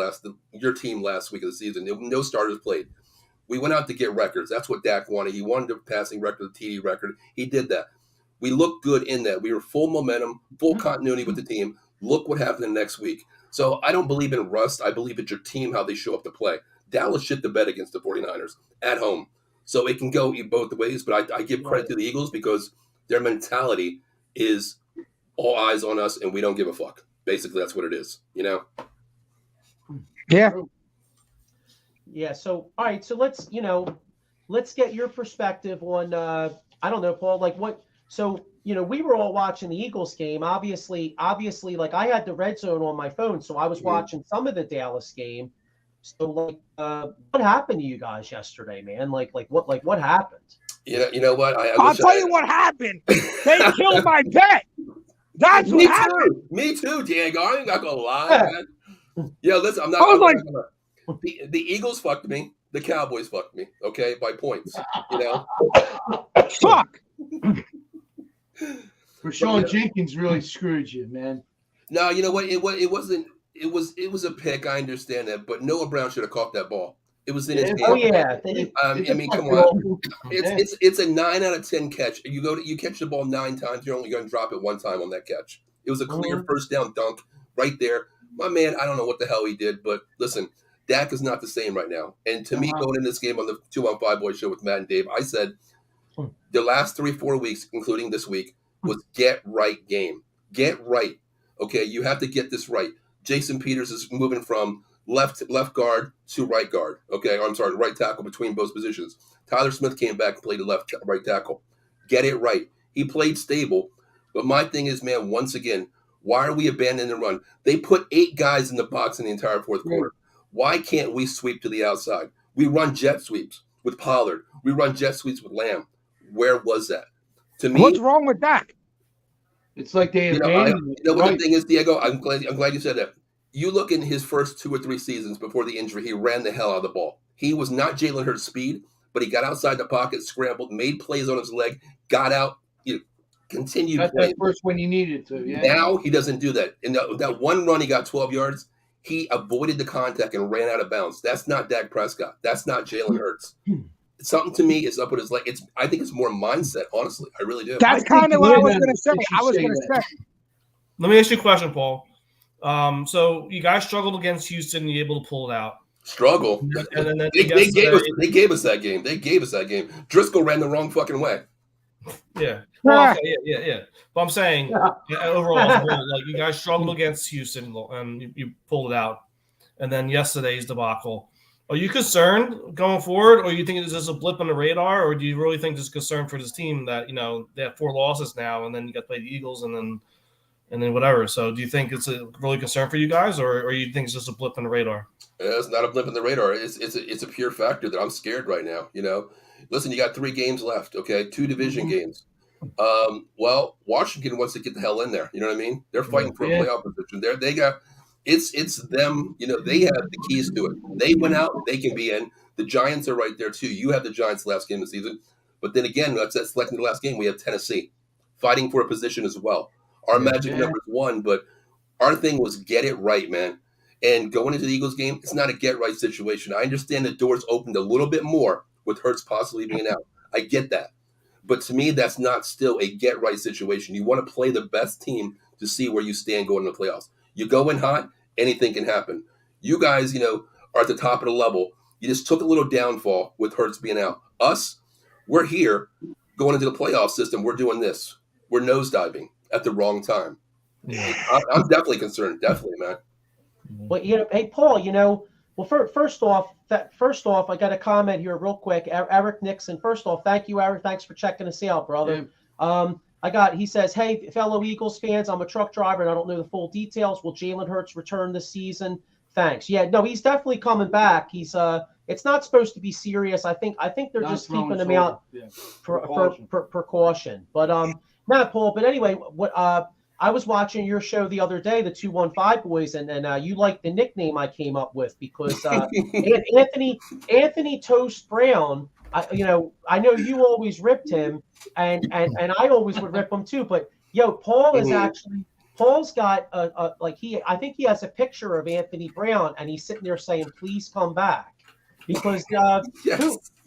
your team last week of the season. No starters played. We went out to get records. That's what Dak wanted. He wanted a passing record, the TD record. He did that. We looked good in that. We were full momentum, full continuity with the team. Look what happened the next week. So I don't believe in rust. I believe it's your team, how they show up to play. Dallas shit the bed against the 49ers at home. So it can go both ways, but I give credit to the Eagles because their mentality is all eyes on us and we don't give a fuck. Basically, that's what it is, Yeah. Yeah. So, all right. So let's get your perspective on, I don't know, Paul, like what, so, we were all watching the Eagles game. Obviously, like I had the red zone on my phone, so I was watching some of the Dallas game. So, like, what happened to you guys yesterday, man? Like what happened? You know what? I'll tell you what happened. They killed my bet. That's what happened. Me too, Diego. I ain't not gonna lie, man. Yeah, listen, I'm not. The Eagles fucked me. The Cowboys fucked me, okay, by points. You know, Fuck. Rashawn Jenkins really screwed you, man. No, you know what? It wasn't. It was a pick. I understand that, but Noah Brown should have caught that ball. It was in his hand. Oh yeah. I mean, come on. It's a 9 out of 10 catch. You catch the ball 9 times. You're only going to drop it 1 time on that catch. It was a clear first down dunk right there. My man, I don't know what the hell he did, but listen, Dak is not the same right now. And to me, going in this game on the 215 Boys show with Matt and Dave, I said the last 3-4 weeks, including this week, was get right game. Get right. Okay, you have to get this right. Jason Peters is moving from left guard to right guard. Okay, I'm sorry, right tackle between both positions. Tyler Smith came back and played right tackle. Get it right. He played stable, but my thing is, man, once again, why are we abandoning the run? They put 8 guys in the box in the entire fourth quarter. Why can't we sweep to the outside? We run jet sweeps with Pollard. We run jet sweeps with Lamb. Where was that? To me, what's wrong with that? It's like they abandoned. What the thing is, Diego, I'm glad you said that. You look in his first 2 or 3 seasons before the injury, he ran the hell out of the ball. He was not Jalen Hurts' speed, but he got outside the pocket, scrambled, made plays on his leg, got out, continued playing. That first when you needed to. Yeah. Now he doesn't do that. In that one run, he got 12 yards. He avoided the contact and ran out of bounds. That's not Dak Prescott. That's not Jalen Hurts. Something to me is up with his leg. I think it's more mindset, honestly. I really do. That's kind of what I was going to say. Let me ask you a question, Paul. So you guys struggled against Houston, and you're able to pull it out. Struggle. And then they gave us that game. They gave us that game. Driscoll ran the wrong fucking way. Yeah. Well, okay, yeah. But I'm saying overall, like you guys struggled against Houston, and you pulled it out. And then yesterday's debacle. Are you concerned going forward, or you think it's just a blip on the radar, or do you really think there's concern for this team that they have 4 losses now, and then you got to play the Eagles, and then whatever? So do you think it's a really concern for you guys, or you think it's just a blip on the radar? It's not a blip on the radar. It's a pure factor that I'm scared right now. Listen, you got 3 games left. Okay, 2 division games. Well, Washington wants to get the hell in there. You know what I mean? They're fighting for a playoff position. They got. It's them. They have the keys to it. They went out. They can be in. The Giants are right there too. You have the Giants last game of the season, but then again, that's selecting the last game. We have Tennessee fighting for a position as well. Our magic number is 1, but our thing was get it right, man. And going into the Eagles game, it's not a get right situation. I understand the doors opened a little bit more with Hurts possibly being out. I get that, but to me, that's not still a get right situation. You want to play the best team to see where you stand going to the playoffs. You go in hot, anything can happen. You guys, are at the top of the level. You just took a little downfall with Hurts being out. Us, we're here going into the playoff system. We're doing this. We're nosediving at the wrong time. Yeah. I'm definitely concerned. Definitely, man. Well, hey, Paul, first off, I got a comment here real quick. Eric Nixon. First off, thank you, Eric. Thanks for checking us out, brother. Yeah. He says, hey, fellow Eagles fans, I'm a truck driver and I don't know the full details. Will Jalen Hurts return this season? Thanks. Yeah, no, he's definitely coming back. He's it's not supposed to be serious. I think they're just keeping him out for precaution. But not Paul. But anyway, what I was watching your show the other day, the 215 Boys, and you liked the nickname I came up with because Anthony Toast Brown. I know you always ripped him, and I always would rip him too. But Paul's got I think he has a picture of Anthony Brown, and he's sitting there saying, "Please come back," because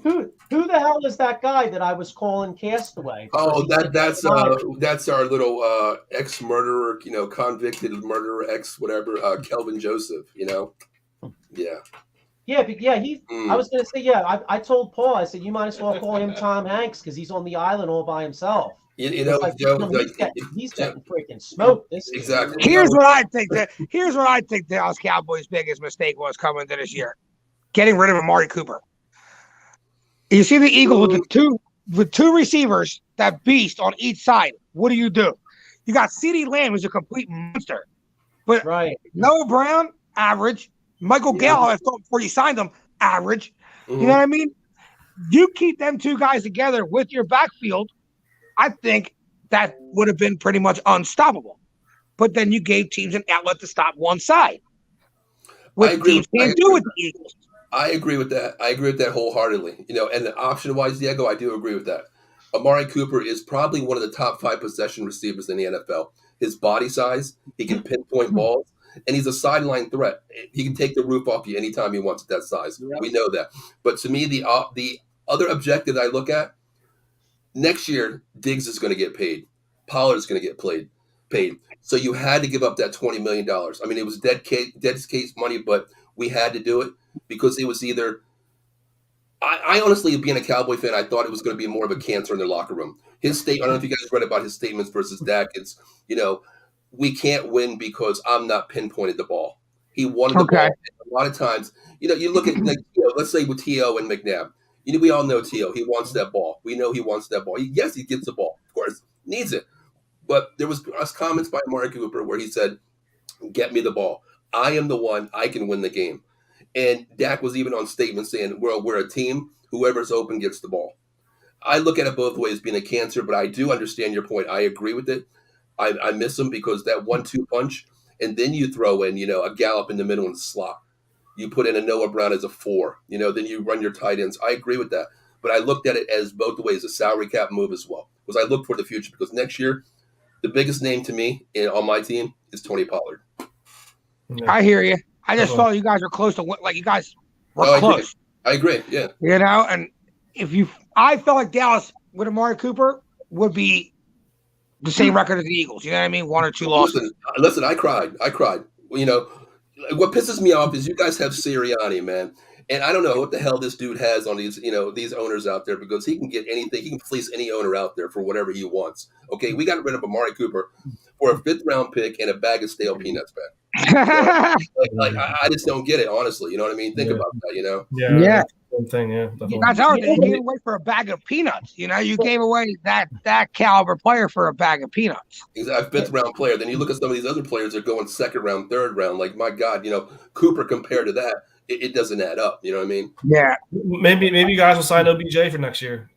who the hell is that guy that I was calling Castaway? Oh, that's our little ex murderer, convicted murderer, ex whatever, Kelvin Joseph, yeah. Yeah, I was going to say, I told Paul, I said, you might as well call him Tom Hanks because he's on the island all by himself. He's getting freaking smoked. Exactly. Here's what I think the Dallas Cowboys' biggest mistake was coming into this year: getting rid of Amari Cooper. You see the Eagles with two receivers, that beast on each side. What do? You got CeeDee Lamb, who's a complete monster, but Noah Brown, average. Michael Gallup, I thought before you signed him, average. Mm-hmm. You know what I mean? You keep them 2 guys together with your backfield, I think that would have been pretty much unstoppable. But then you gave teams an outlet to stop one side, which teams can't do with the Eagles. I agree with that. I agree with that wholeheartedly. And option-wise, Diego, I do agree with that. Amari Cooper is probably one of the top 5 possession receivers in the NFL. His body size, he can pinpoint balls, and he's a sideline threat. He can take the roof off you anytime he wants at that size. Yep. We know that. But to me, the other objective I look at, next year, Diggs is going to get paid. Pollard is going to get paid. So you had to give up that $20 million. I mean, it was dead case money, but we had to do it because it was either – I honestly, being a Cowboy fan, I thought it was going to be more of a cancer in their locker room. His I don't know if you guys read about his statements versus Dak. It's, we can't win because I'm not pinpointed the ball. He wanted the ball. And a lot of times, you look at, let's say with T.O. and McNabb. We all know T.O. He wants that ball. We know he wants that ball. Yes, he gets the ball. Of course, needs it. But there was comments by Amari Cooper where he said, get me the ball. I am the one. I can win the game. And Dak was even on statement saying, we're a team. Whoever's open gets the ball. I look at it both ways, being a cancer, but I do understand your point. I agree with it. I miss him because that 1-2 punch, and then you throw in, a Gallup in the middle and slot. You put in a Noah Brown as a 4. Then you run your tight ends. I agree with that. But I looked at it as both ways, a salary cap move as well. Because I look for the future. Because next year, the biggest name to me on my team is Tony Pollard. I hear you. I just felt you guys were close to you guys were close. I agree. Yeah. And I felt like Dallas with Amari Cooper would be the same record as the Eagles. You know what I mean? 1 or 2 losses. Listen, I cried. What pisses me off is you guys have Sirianni, man. And I don't know what the hell this dude has on these, these owners out there because he can get anything. He can fleece any owner out there for whatever he wants. Okay, we got rid of Amari Cooper for a 5th-round pick and a bag of stale peanuts, man. I just don't get it, honestly. You know what I mean? Think about that, Yeah. Same thing, yeah. That's how you gave away for a bag of peanuts. You gave away that caliber player for a bag of peanuts. Exactly, 5th-round player. Then you look at some of these other players that are going 2nd round, 3rd round. Like, my God, Cooper compared to that, it doesn't add up. You know what I mean? Yeah. Maybe you guys will sign OBJ for next year.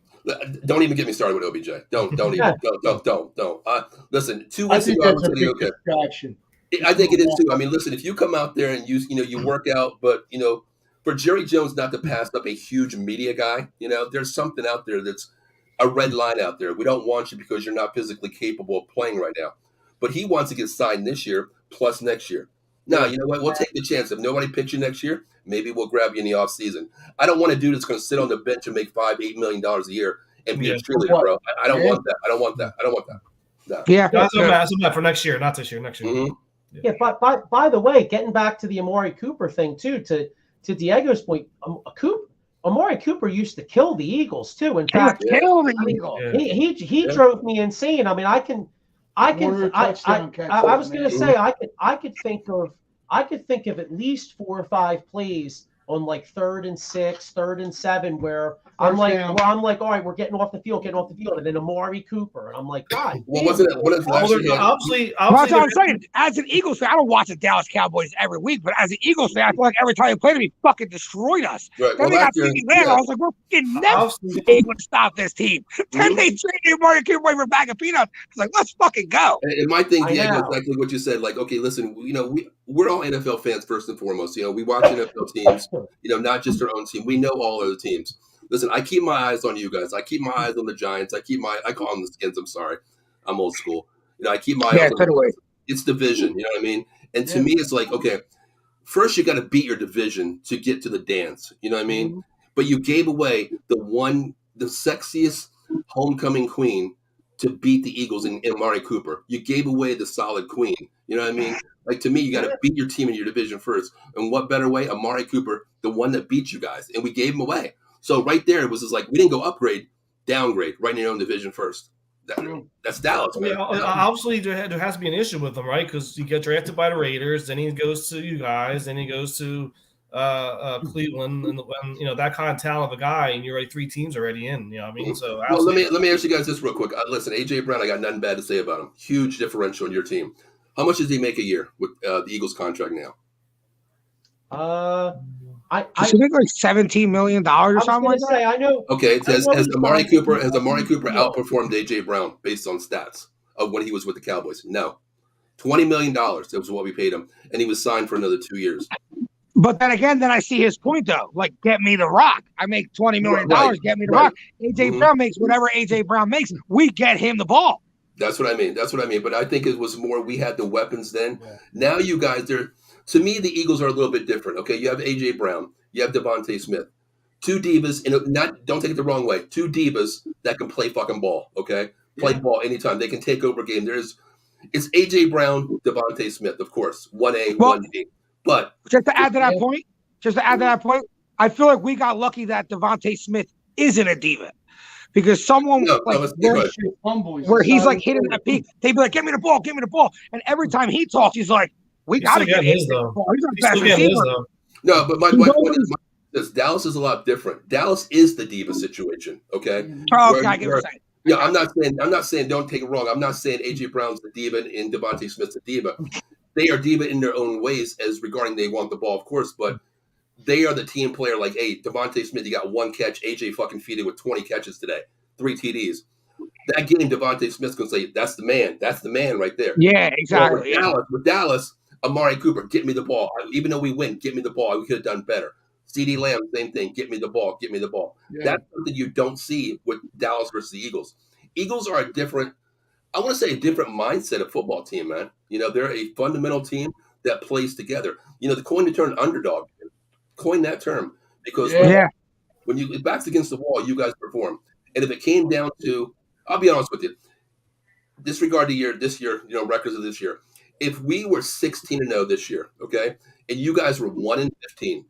Don't even get me started with OBJ. Don't even. Don't. Listen, 2 weeks ago I was saying, okay. Distraction. I think it is too. I mean, listen, if you come out there and you work out, but for Jerry Jones not to pass up a huge media guy, there's something out there that's a red line out there. We don't want you because you're not physically capable of playing right now. But he wants to get signed this year plus next year. Now, you know what? We'll take the chance. If nobody picks you next year, maybe we'll grab you in the offseason. I don't want a dude that's going to sit on the bench and make $5-8 million a year and be a cheerleader, bro. I don't want that. I don't want that. No. Yeah. That's what for next year, not this year, next year. Mm-hmm. Yeah, but by the way, getting back to the Amari Cooper thing too, to Diego's point, Amari Cooper used to kill the Eagles too. In fact, he drove me insane. I mean, I was going to say I could think of at least 4 or 5 plays on like 3rd and 6, 3rd and 7 where I'm like, all right, we're getting off the field, and then Amari Cooper, and I'm like, God. Well, wasn't it? What is obviously, that's what I'm saying. As an Eagles fan, I don't watch the Dallas Cowboys every week, but as an Eagles fan, I feel like every time they played them, he fucking destroyed us. Right. Then they got Stevie Lamb. I was like, we're fucking never able to stop this team. Then they traded Amari Cooper away for a bag of peanuts. It's like, let's fucking go. And my thing, Diego, exactly what you said. Like, okay, listen, we're all NFL fans first and foremost. We watch NFL teams. Not just our own team. We know all other teams. Listen, I keep my eyes on you guys. I keep my eyes on the Giants. I call them the Skins. I'm sorry. I'm old school. I keep my eyes on them. It's division. You know what I mean? And to me, it's like, okay, first you got to beat your division to get to the dance. You know what I mean? Mm-hmm. But you gave away the sexiest homecoming queen to beat the Eagles in Amari Cooper. You gave away the solid queen. You know what I mean? Like, to me, you got to beat your team in your division first. And what better way? Amari Cooper, the one that beat you guys. And we gave him away. So right there, it was just like, we didn't go upgrade, downgrade, right in your own division first. That's Dallas, man. Obviously, there has to be an issue with him, right? Because he got drafted by the Raiders, then he goes to you guys, then he goes to Cleveland, and that kind of talent of a guy, and you're already 3 teams already in. You know what I mean? So let me ask you guys this real quick. Listen, AJ Brown, I got nothing bad to say about him. Huge differential in your team. How much does he make a year with the Eagles contract now? I think like $17 million or something like that. I know. Okay, has Amari Cooper outperformed AJ Brown based on stats of when he was with the Cowboys? No, $20 million. That was what we paid him, and he was signed for another 2 years. But then again, then I see his point though. Like, get me the Rock. I make $20 million. Right, Get me the Rock. AJ Brown makes whatever AJ Brown makes. We get him the ball. That's what I mean. But I think it was more we had the weapons then. Yeah. Now you guys, to me, the Eagles are a little bit different. Okay, you have AJ Brown, you have Devontae Smith, two divas, and don't take it the wrong way, two divas that can play fucking ball. Okay, play ball anytime. They can take over a game. It's AJ Brown, Devontae Smith, of course, 1A, 1B. But just to add to that point, I feel like we got lucky that Devontae Smith isn't a diva. Because someone where he's like hitting that peak, they'd be like, "Give me the ball," and every time he talks, he's like, "We got to get his ball." He's our best receiver. No, but my point is, Dallas is a lot different. Dallas is the diva situation. Okay. Okay, I get what you're saying. Yeah, I'm not saying. Don't take it wrong. I'm not saying AJ Brown's the diva and Devontae Smith's the diva. They are diva in their own ways, as regarding they want the ball, of course, but they are the team player. Like, hey, Devontae Smith, you got one catch. AJ fucking feeded with 20 catches today, 3 TDs. That game, Devontae Smith's gonna say, "That's the man. That's the man right there." Yeah, exactly. With Dallas, Amari Cooper, get me the ball. Even though we win, get me the ball. We could have done better. CeeDee Lamb, same thing. Get me the ball. Get me the ball. Yeah. That's something you don't see with Dallas versus the Eagles. Eagles are a different mindset of football team, man. They're a fundamental team that plays together. The coin to turn underdog. Coin that term, because when you backs against the wall, you guys perform. And if it came down to, I'll be honest with you, disregard this year, records of this year. If we were 16-0 this year, okay, and you guys were 1-15,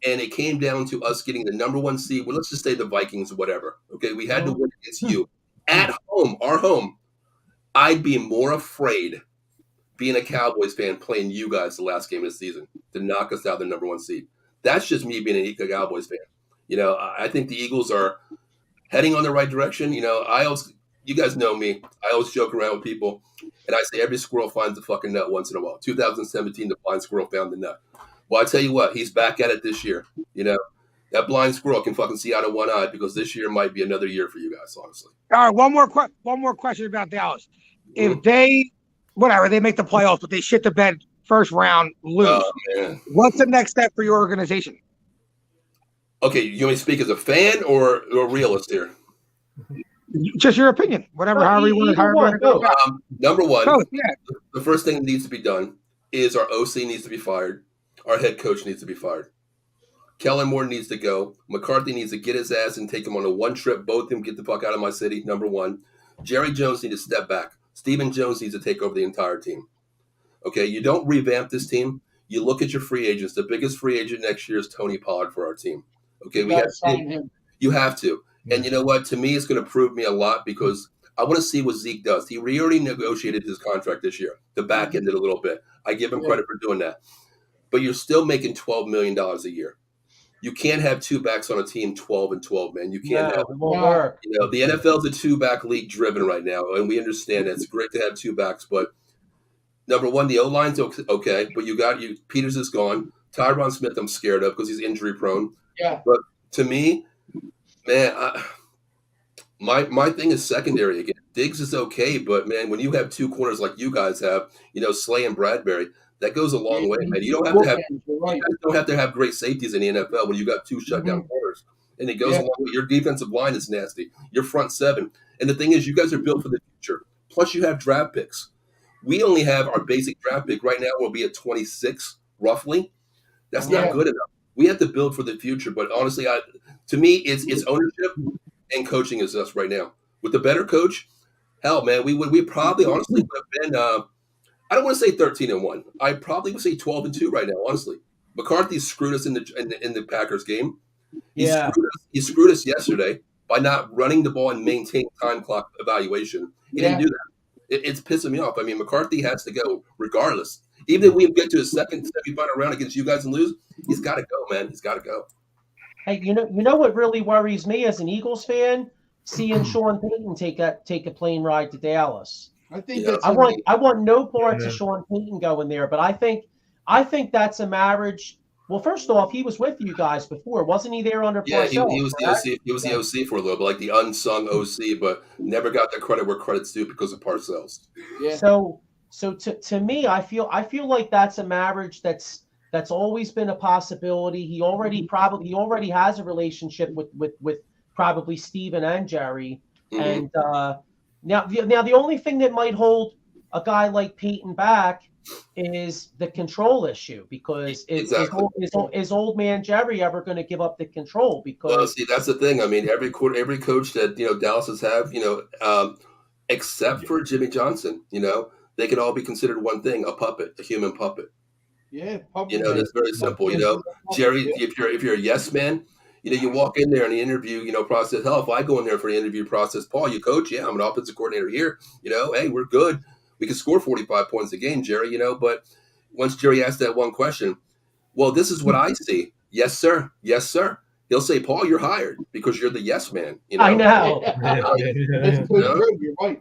and it came down to us getting the number 1 seed, well, let's just say the Vikings or whatever, okay, we had to win against you at home, our home. I'd be more afraid being a Cowboys fan playing you guys the last game of the season to knock us out the number 1 seed. That's just me being a Cowboys fan. I think the Eagles are heading on the right direction. You guys know me. I always joke around with people, and I say every squirrel finds a fucking nut once in a while. 2017, the blind squirrel found the nut. Well, I tell you what, he's back at it this year. That blind squirrel can fucking see out of one eye, because this year might be another year for you guys, honestly. All right, one more question about Dallas. If they make the playoffs, but they shit the bed first round, lose, what's the next step for your organization? Okay, you want me to speak as a fan or a realist here? Just your opinion, however you want to go. Number one, the first thing that needs to be done is our OC needs to be fired. Our head coach needs to be fired. Kellen Moore needs to go. McCarthy needs to get his ass and take him on a one trip. Both of them get the fuck out of my city, number one. Jerry Jones needs to step back. Stephen Jones needs to take over the entire team. Okay, you don't revamp this team. You look at your free agents. The biggest free agent next year is Tony Pollard for our team. Okay, you have to. And you know what? To me, it's going to prove me a lot, because I want to see what Zeke does. He already negotiated his contract this year, the back ended a little bit. I give him credit for doing that. But you're still making $12 million a year. You can't have two backs on a team 12 and 12, man. You can't have it. Won't work. The NFL's a two-back league driven right now, and we understand that. It's great to have two backs, but number one, the O-line's okay, but Peters is gone. Tyron Smith I'm scared of because he's injury prone. Yeah. But to me, man, my thing is secondary again. Diggs is okay, but man, when you have two corners like you guys have, Slay and Bradbury, that goes a long way, man. You don't have to have great safeties in the NFL when you got two shutdown corners, and it goes along with your defensive line is nasty. Your front seven, and the thing is, you guys are built for the future. Plus, you have draft picks. We only have our basic draft pick right now. Will be at 26 roughly. That's not good enough. We have to build for the future. But honestly, to me, it's ownership and coaching is us right now. With the better coach, hell, man, we probably honestly would have been. I don't want to say 13-1. I probably would say 12-2 right now. Honestly, McCarthy screwed us in the Packers game. He screwed us yesterday by not running the ball and maintaining time clock evaluation. He didn't do that. It's pissing me off. I mean, McCarthy has to go regardless. Even if we get to a second semifinal round against you guys and lose, he's got to go, man. He's got to go. Hey, you know what really worries me as an Eagles fan? Seeing Sean Payton take a plane ride to Dallas. I think I want no parts of Sean Payton going there, but I think that's a marriage. Well, first off, he was with you guys before, wasn't he? There under Parcells? Yeah, he was the OC. He was the OC for a little bit, like the unsung OC, but never got the credit where credit's due because of Parcells. Yeah. So to me, I feel like that's a marriage that's That's always been a possibility. He already has a relationship with probably Steven and Jerry. Mm-hmm. And now the only thing that might hold a guy like Peyton back is the control issue, because is old man Jerry ever going to give up the control? Because well, see, that's the thing. I mean, every coach that Dallas has have, except for Jimmy Johnson, they can all be considered one thing: a puppet, a human puppet. Yeah, that's very simple. Jerry, if you're a yes man, you walk in there in the interview, process. Hell, if I go in there for the interview process, Paul, you coach? Yeah, I'm an offensive coordinator here. Hey, we're good. We can score 45 points a game, Jerry. But once Jerry asks that one question, well, this is what I see. Yes, sir. Yes, sir. He'll say, Paul, you're hired because you're the yes man. I know. You're right.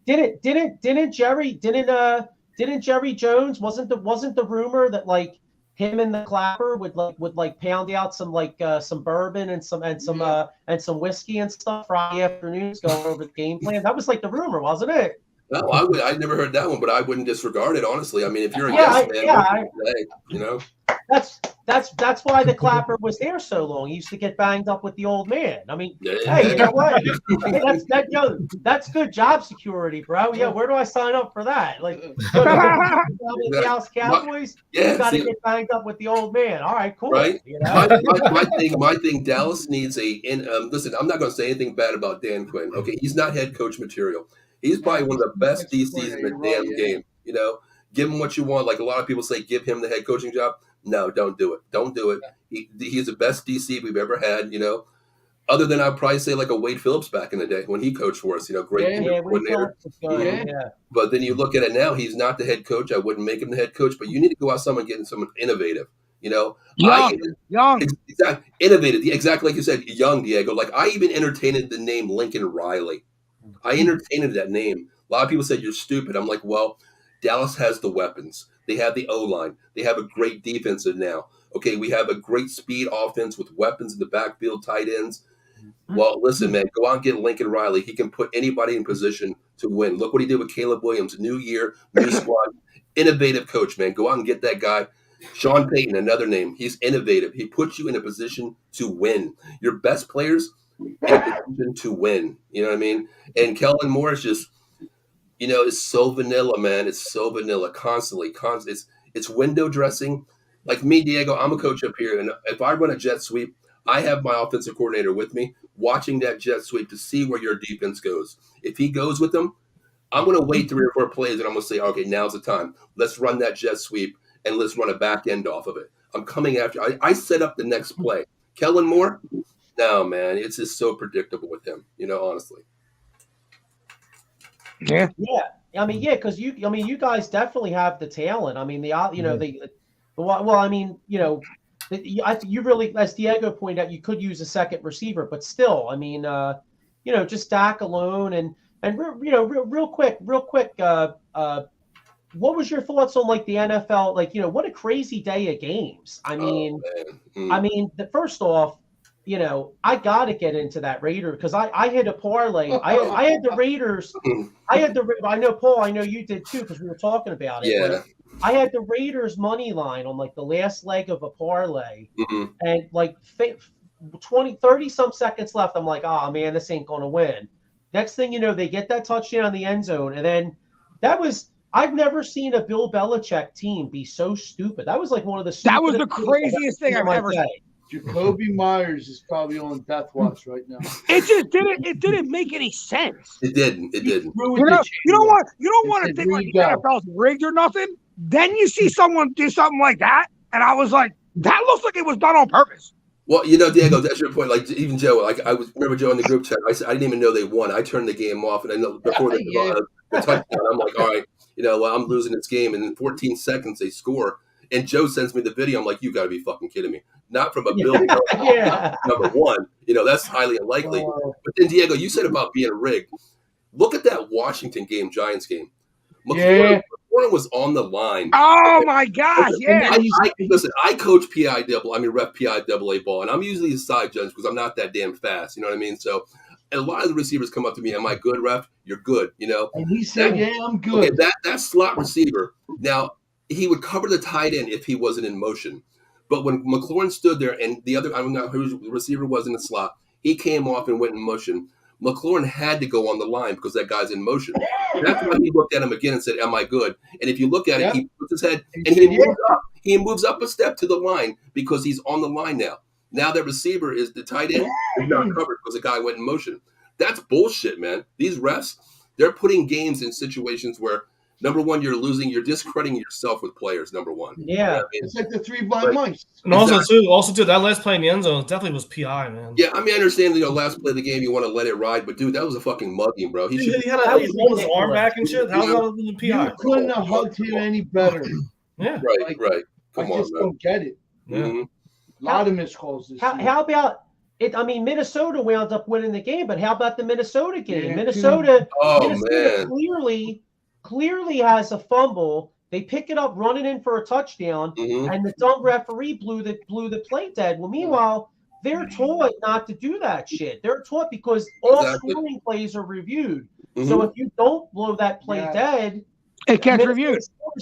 Didn't Jerry Jones wasn't the rumor that like him and the Clapper would pound out some bourbon and some whiskey and stuff Friday afternoons going over the game plan? That was like the rumor, wasn't it? No, I never heard that one, but I wouldn't disregard it, honestly. I mean, if you're a yes man, That's why the Clapper was there so long. He used to get banged up with the old man. I mean, hey, you know what? That's good job security, bro. Yeah, where do I sign up for that? Like, the Dallas Cowboys, you got to get banged up with the old man. All right, cool. Right? My thing, Dallas needs listen, I'm not going to say anything bad about Dan Quinn. Okay, he's not head coach material. He's probably one of the best DCs in the damn game. Give him what you want. Like a lot of people say, give him the head coaching job. No, don't do it. Don't do it. He's the best DC we've ever had, other than I'd probably say like a Wade Phillips back in the day when he coached for us, great coordinator. But then you look at it now, he's not the head coach. I wouldn't make him the head coach, but you need to go out someone getting someone innovative, Young. Exactly. Innovative. Exactly like you said, young, Diego. Like I even entertained the name Lincoln Riley. I entertained that name. A lot of people said you're stupid. I'm like, well, Dallas has the weapons. They have the O-line. They have a great defensive now. Okay, we have a great speed offense with weapons in the backfield, tight ends. Well, listen, man, go out and get Lincoln Riley. He can put anybody in position to win. Look what he did with Caleb Williams. New year, new squad. Innovative coach, man. Go out and get that guy. Sean Payton, another name. He's innovative. He puts you in a position to win. Your best players in a position to win. You know what I mean? And Kellen Moore is just, it's so vanilla, man. It's so vanilla, constantly. It's window dressing. Like me, Diego, I'm a coach up here, and if I run a jet sweep, I have my offensive coordinator with me watching that jet sweep to see where your defense goes. If he goes with them, I'm going to wait 3 or 4 plays, and I'm going to say, okay, now's the time. Let's run that jet sweep, and let's run a back end off of it. I'm coming after. I set up the next play. Kellen Moore, no, man, it's just so predictable with him, honestly. Yeah. I mean, because you guys definitely have the talent. I mean, you really, as Diego pointed out, you could use a second receiver, but still, I mean, just Dak alone and real quick, what was your thoughts on like the NFL? Like, what a crazy day of games. I mean, first off, I got to get into that Raider because I had a parlay. I had the Raiders. I know, Paul, I know you did too because we were talking about it. Yeah. I had the Raiders money line on like the last leg of a parlay, and like 30 some seconds left. I'm like, oh man, this ain't going to win. Next thing you know, they get that touchdown in the end zone. And then I've never seen a Bill Belichick team be so stupid. That was like one of the That was the craziest thing I've ever seen. Jacoby Myers is probably on death watch right now. It didn't make any sense. It didn't. You don't want to think like the NFL's rigged or nothing. Then you see someone do something like that, and I was like, that looks like it was done on purpose. Well, Diego, that's your point. Like even Joe, like remember Joe in the group chat. I didn't even know they won. I turned the game off, and I know before the touchdown, I'm like, all right, I'm losing this game, and in 14 seconds they score. And Joe sends me the video. I'm like, you got to be fucking kidding me. Not from a Bill number one. That's highly unlikely. But then, Diego, you said about being rigged. Look at that Washington game, Giants game. McLaurin was on the line. Oh, my gosh, yeah. Listen, I coach ref PIAA ball, and I'm usually a side judge because I'm not that damn fast. You know what I mean? So a lot of the receivers come up to me, am I good, ref? You're good, And he said, I'm good. Okay, that slot receiver. Now, he would cover the tight end if he wasn't in motion. But when McLaurin stood there and the other, I don't know who the receiver was in the slot, he came off and went in motion. McLaurin had to go on the line because that guy's in motion. That's why he looked at him again and said, "Am I good?" And if you look at it, he puts his head and he moves up a step to the line because he's on the line now. Now that receiver is the tight end is not covered because the guy went in motion. That's bullshit, man. These refs, they're putting games in situations where, number one, you're losing. You're discrediting yourself with players. Number one. Yeah, you know what I mean? It's like the 3 blind mice. And also too, that last play in the end zone definitely was PI, man. Yeah, I mean, I understand last play of the game, you want to let it ride, but dude, that was a fucking mugging, bro. He had to hold his arm back and shit. How's that the PI? You couldn't have hugged him any better. Yeah, right. Come on, I just don't get it. Yeah. Mm-hmm. A lot of miscalls this year. How about it? I mean, Minnesota wound up winning the game, but how about the Minnesota game? Yeah, Minnesota man. clearly has a fumble. They pick it up running in for a touchdown, and the dumb referee blew the play dead. Well, meanwhile, they're taught not to do that shit. They're taught because all scoring plays are reviewed. So if you don't blow that play dead, it gets reviewed.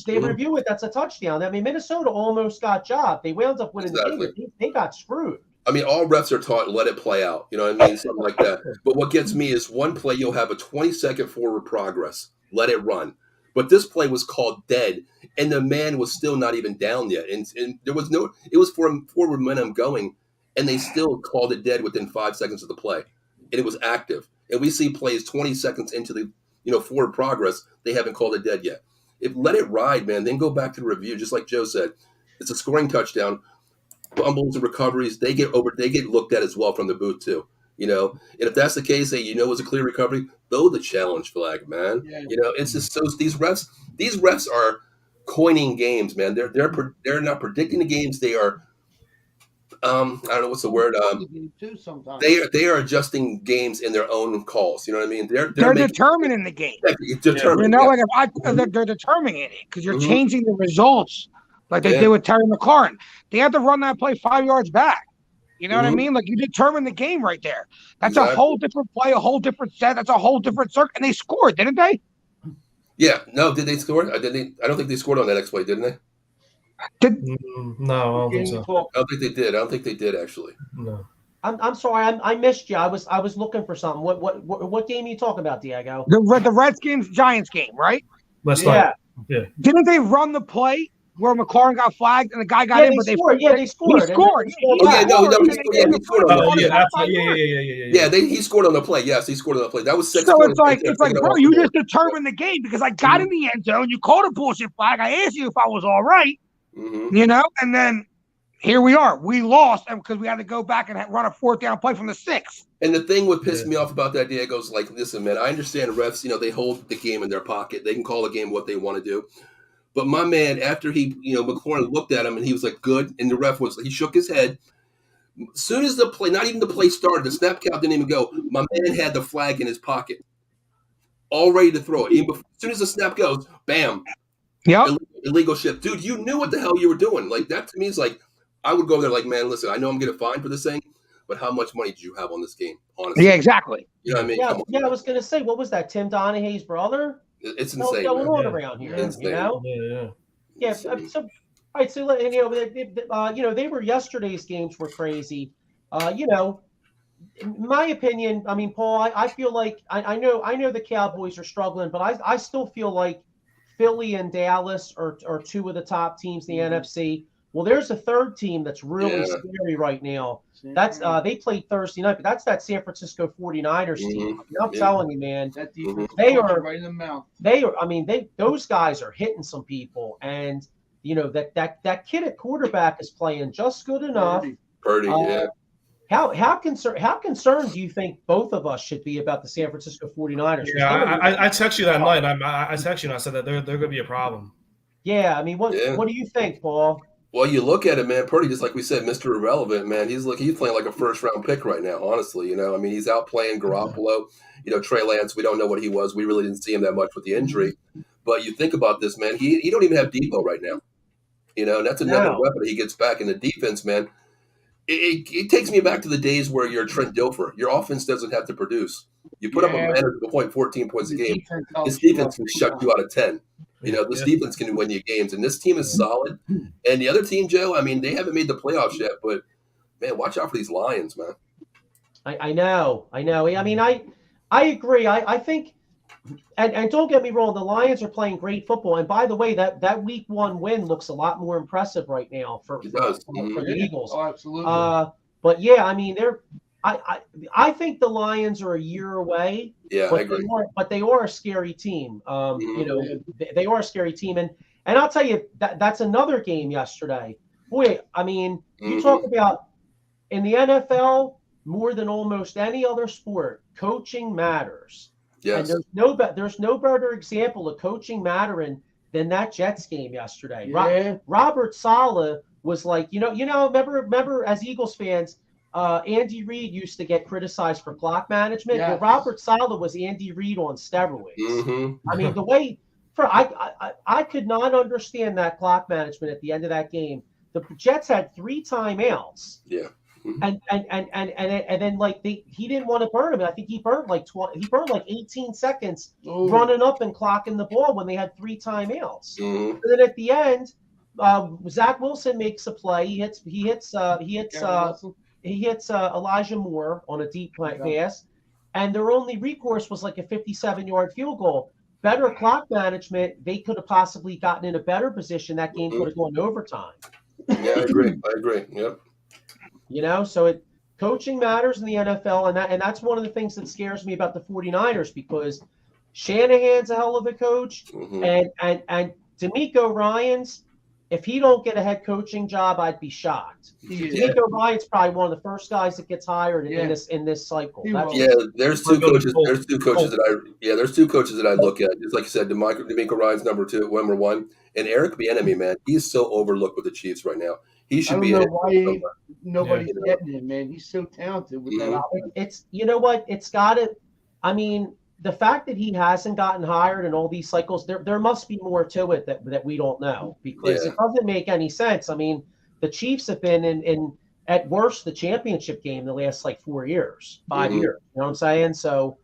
They review it. That's a touchdown. I mean, Minnesota almost got job. They wound up winning the game. They got screwed. I mean, all refs are taught let it play out. You know what I mean? Something like that. But what gets me is one play you'll have a 20-second forward progress. Let it run. But this play was called dead, and the man was still not even down yet. And there was no – it was forward momentum going, and they still called it dead within 5 seconds of the play. And it was active. And we see plays 20 seconds into the forward progress, they haven't called it dead yet. Let it ride, man. Then go back to the review, just like Joe said. It's a scoring touchdown. Fumbles and recoveries, they get looked at as well from the booth too. And if that's the case, hey, it was a clear recovery, throw the challenge flag, man. Yeah. It's just so these refs are coining games, man. They're not predicting the games. They are I don't know what's the word. They are adjusting games in their own calls. You know what I mean? They're determining the game. They're determining it because you're changing the results. Like they did with Terry McLaurin. They had to run that play 5 yards back. You know what I mean? Like you determined the game right there. That's a whole different play, a whole different set. That's a whole different circuit. And they scored, didn't they? Yeah. No, did they score? I don't think they scored on that next play, didn't they? No, I don't think so. I don't think they did. I don't think they did actually. No. I'm sorry. I missed you. I was looking for something. What game are you talking about, Diego? The Redskins Giants game, right? Yeah. Didn't they run the play where McLaurin got flagged and the guy got in, but they scored. They scored. He scored. He scored on the play. Yeah, he scored on the play. Yes, he scored on the play. That was 6 So it's like, bro, you just determined the game because I got in the end zone. You called a bullshit flag. I asked you if I was all right, and then here we are. We lost because we had to go back and run a 4th down play from the 6. And the thing what pissed me off about that, Diego, is like, listen, man, I understand refs, they hold the game in their pocket. They can call a game what they want to do. But my man, after McLaurin looked at him and he was like, good. And the ref he shook his head. As soon as the play, not even the play started, the snap count didn't even go. My man had the flag in his pocket, all ready to throw it. As soon as the snap goes, bam. Yeah. Illegal shit. Dude, you knew what the hell you were doing. Like, that to me is like, I would go there like, man, listen, I know I'm getting fined for this thing, but how much money did you have on this game, honestly? Yeah, exactly. You know what I mean? Yeah, I was going to say, what was that, Tim Donahay's brother? It's insane. What's going on around here? Yeah. So, all right. So, they were yesterday's games were crazy. In my opinion, I mean, Paul, I feel like I know the Cowboys are struggling, but I still feel like Philly and Dallas are two of the top teams in the NFC. Well, there's a third team that's really scary right now. That's they played Thursday night, but that's that San Francisco 49ers team. I'm telling you, man, that defense they are right in the mouth. Those guys are hitting some people, and that kid at quarterback is playing just good enough. Purdy, yeah. How concerned do you think both of us should be about the San Francisco 49ers? Yeah, I texted you that night. I texted you and I said that they're going to be a problem. Yeah, I mean, what do you think, Paul? Well, you look at it, man. Purdy, just like we said, Mr. Irrelevant, man. He's playing like a first-round pick right now, honestly. I mean, he's out playing Garoppolo. Trey Lance, we don't know what he was. We really didn't see him that much with the injury. But you think about this, man. He don't even have Debo right now. And that's another weapon he gets back in the defense, man. It takes me back to the days where you're Trent Dilfer. Your offense doesn't have to produce. You put up a manageable point, 14 points a game. His defense can shut you out of 10. You know, this defense can win you games, and this team is solid. And the other team, Joe, I mean, they haven't made the playoffs yet, but man, watch out for these Lions, man. I know. I mean, I agree. I think, and don't get me wrong, the Lions are playing great football. And by the way, that week 1 win looks a lot more impressive right now for the Eagles. Oh, absolutely. But yeah, I mean, I think the Lions are a year away. Yeah, I agree. But they are a scary team. You know, they are a scary team, and I'll tell you that's another game yesterday. Boy, I mean, you talk about in the NFL more than almost any other sport, coaching matters. Yes. And there's no better example of coaching mattering than that Jets game yesterday. Yeah. Robert Saleh was like, remember as Eagles fans, Andy Reid used to get criticized for clock management. Yes. Well, Robert Saleh was Andy Reid on steroids. I mean, the way I could not understand that clock management at the end of that game. The Jets had 3 timeouts. Yeah. And then like he didn't want to burn him. I think he burned like 18 seconds running up and clocking the ball when they had 3 timeouts. And then at the end, Zach Wilson makes a play. He hits Elijah Moore on a deep pass, and their only recourse was like a 57-yard field goal. Better clock management, they could have possibly gotten in a better position. That game could have gone to overtime. Yeah, I agree. Yep. You know, so coaching matters in the NFL, and that's one of the things that scares me about the 49ers, because Shanahan's a hell of a coach, and DeMeco Ryans, if he don't get a head coaching job, I'd be shocked. DeMeco Ryans probably one of the first guys that gets hired in this cycle. There's two coaches that I look at. Just like you said, DeMeco Ryans number 1, and Eric Bieniemy, man, he's so overlooked with the Chiefs right now. He should be. I don't know why nobody's getting him, man. He's so talented with that. It's it's got to. I mean, the fact that he hasn't gotten hired in all these cycles, there must be more to it that we don't know, because it doesn't make any sense. I mean, the Chiefs have been in at worst the championship game the last like 4 years, 5 years. You know what I'm saying? So,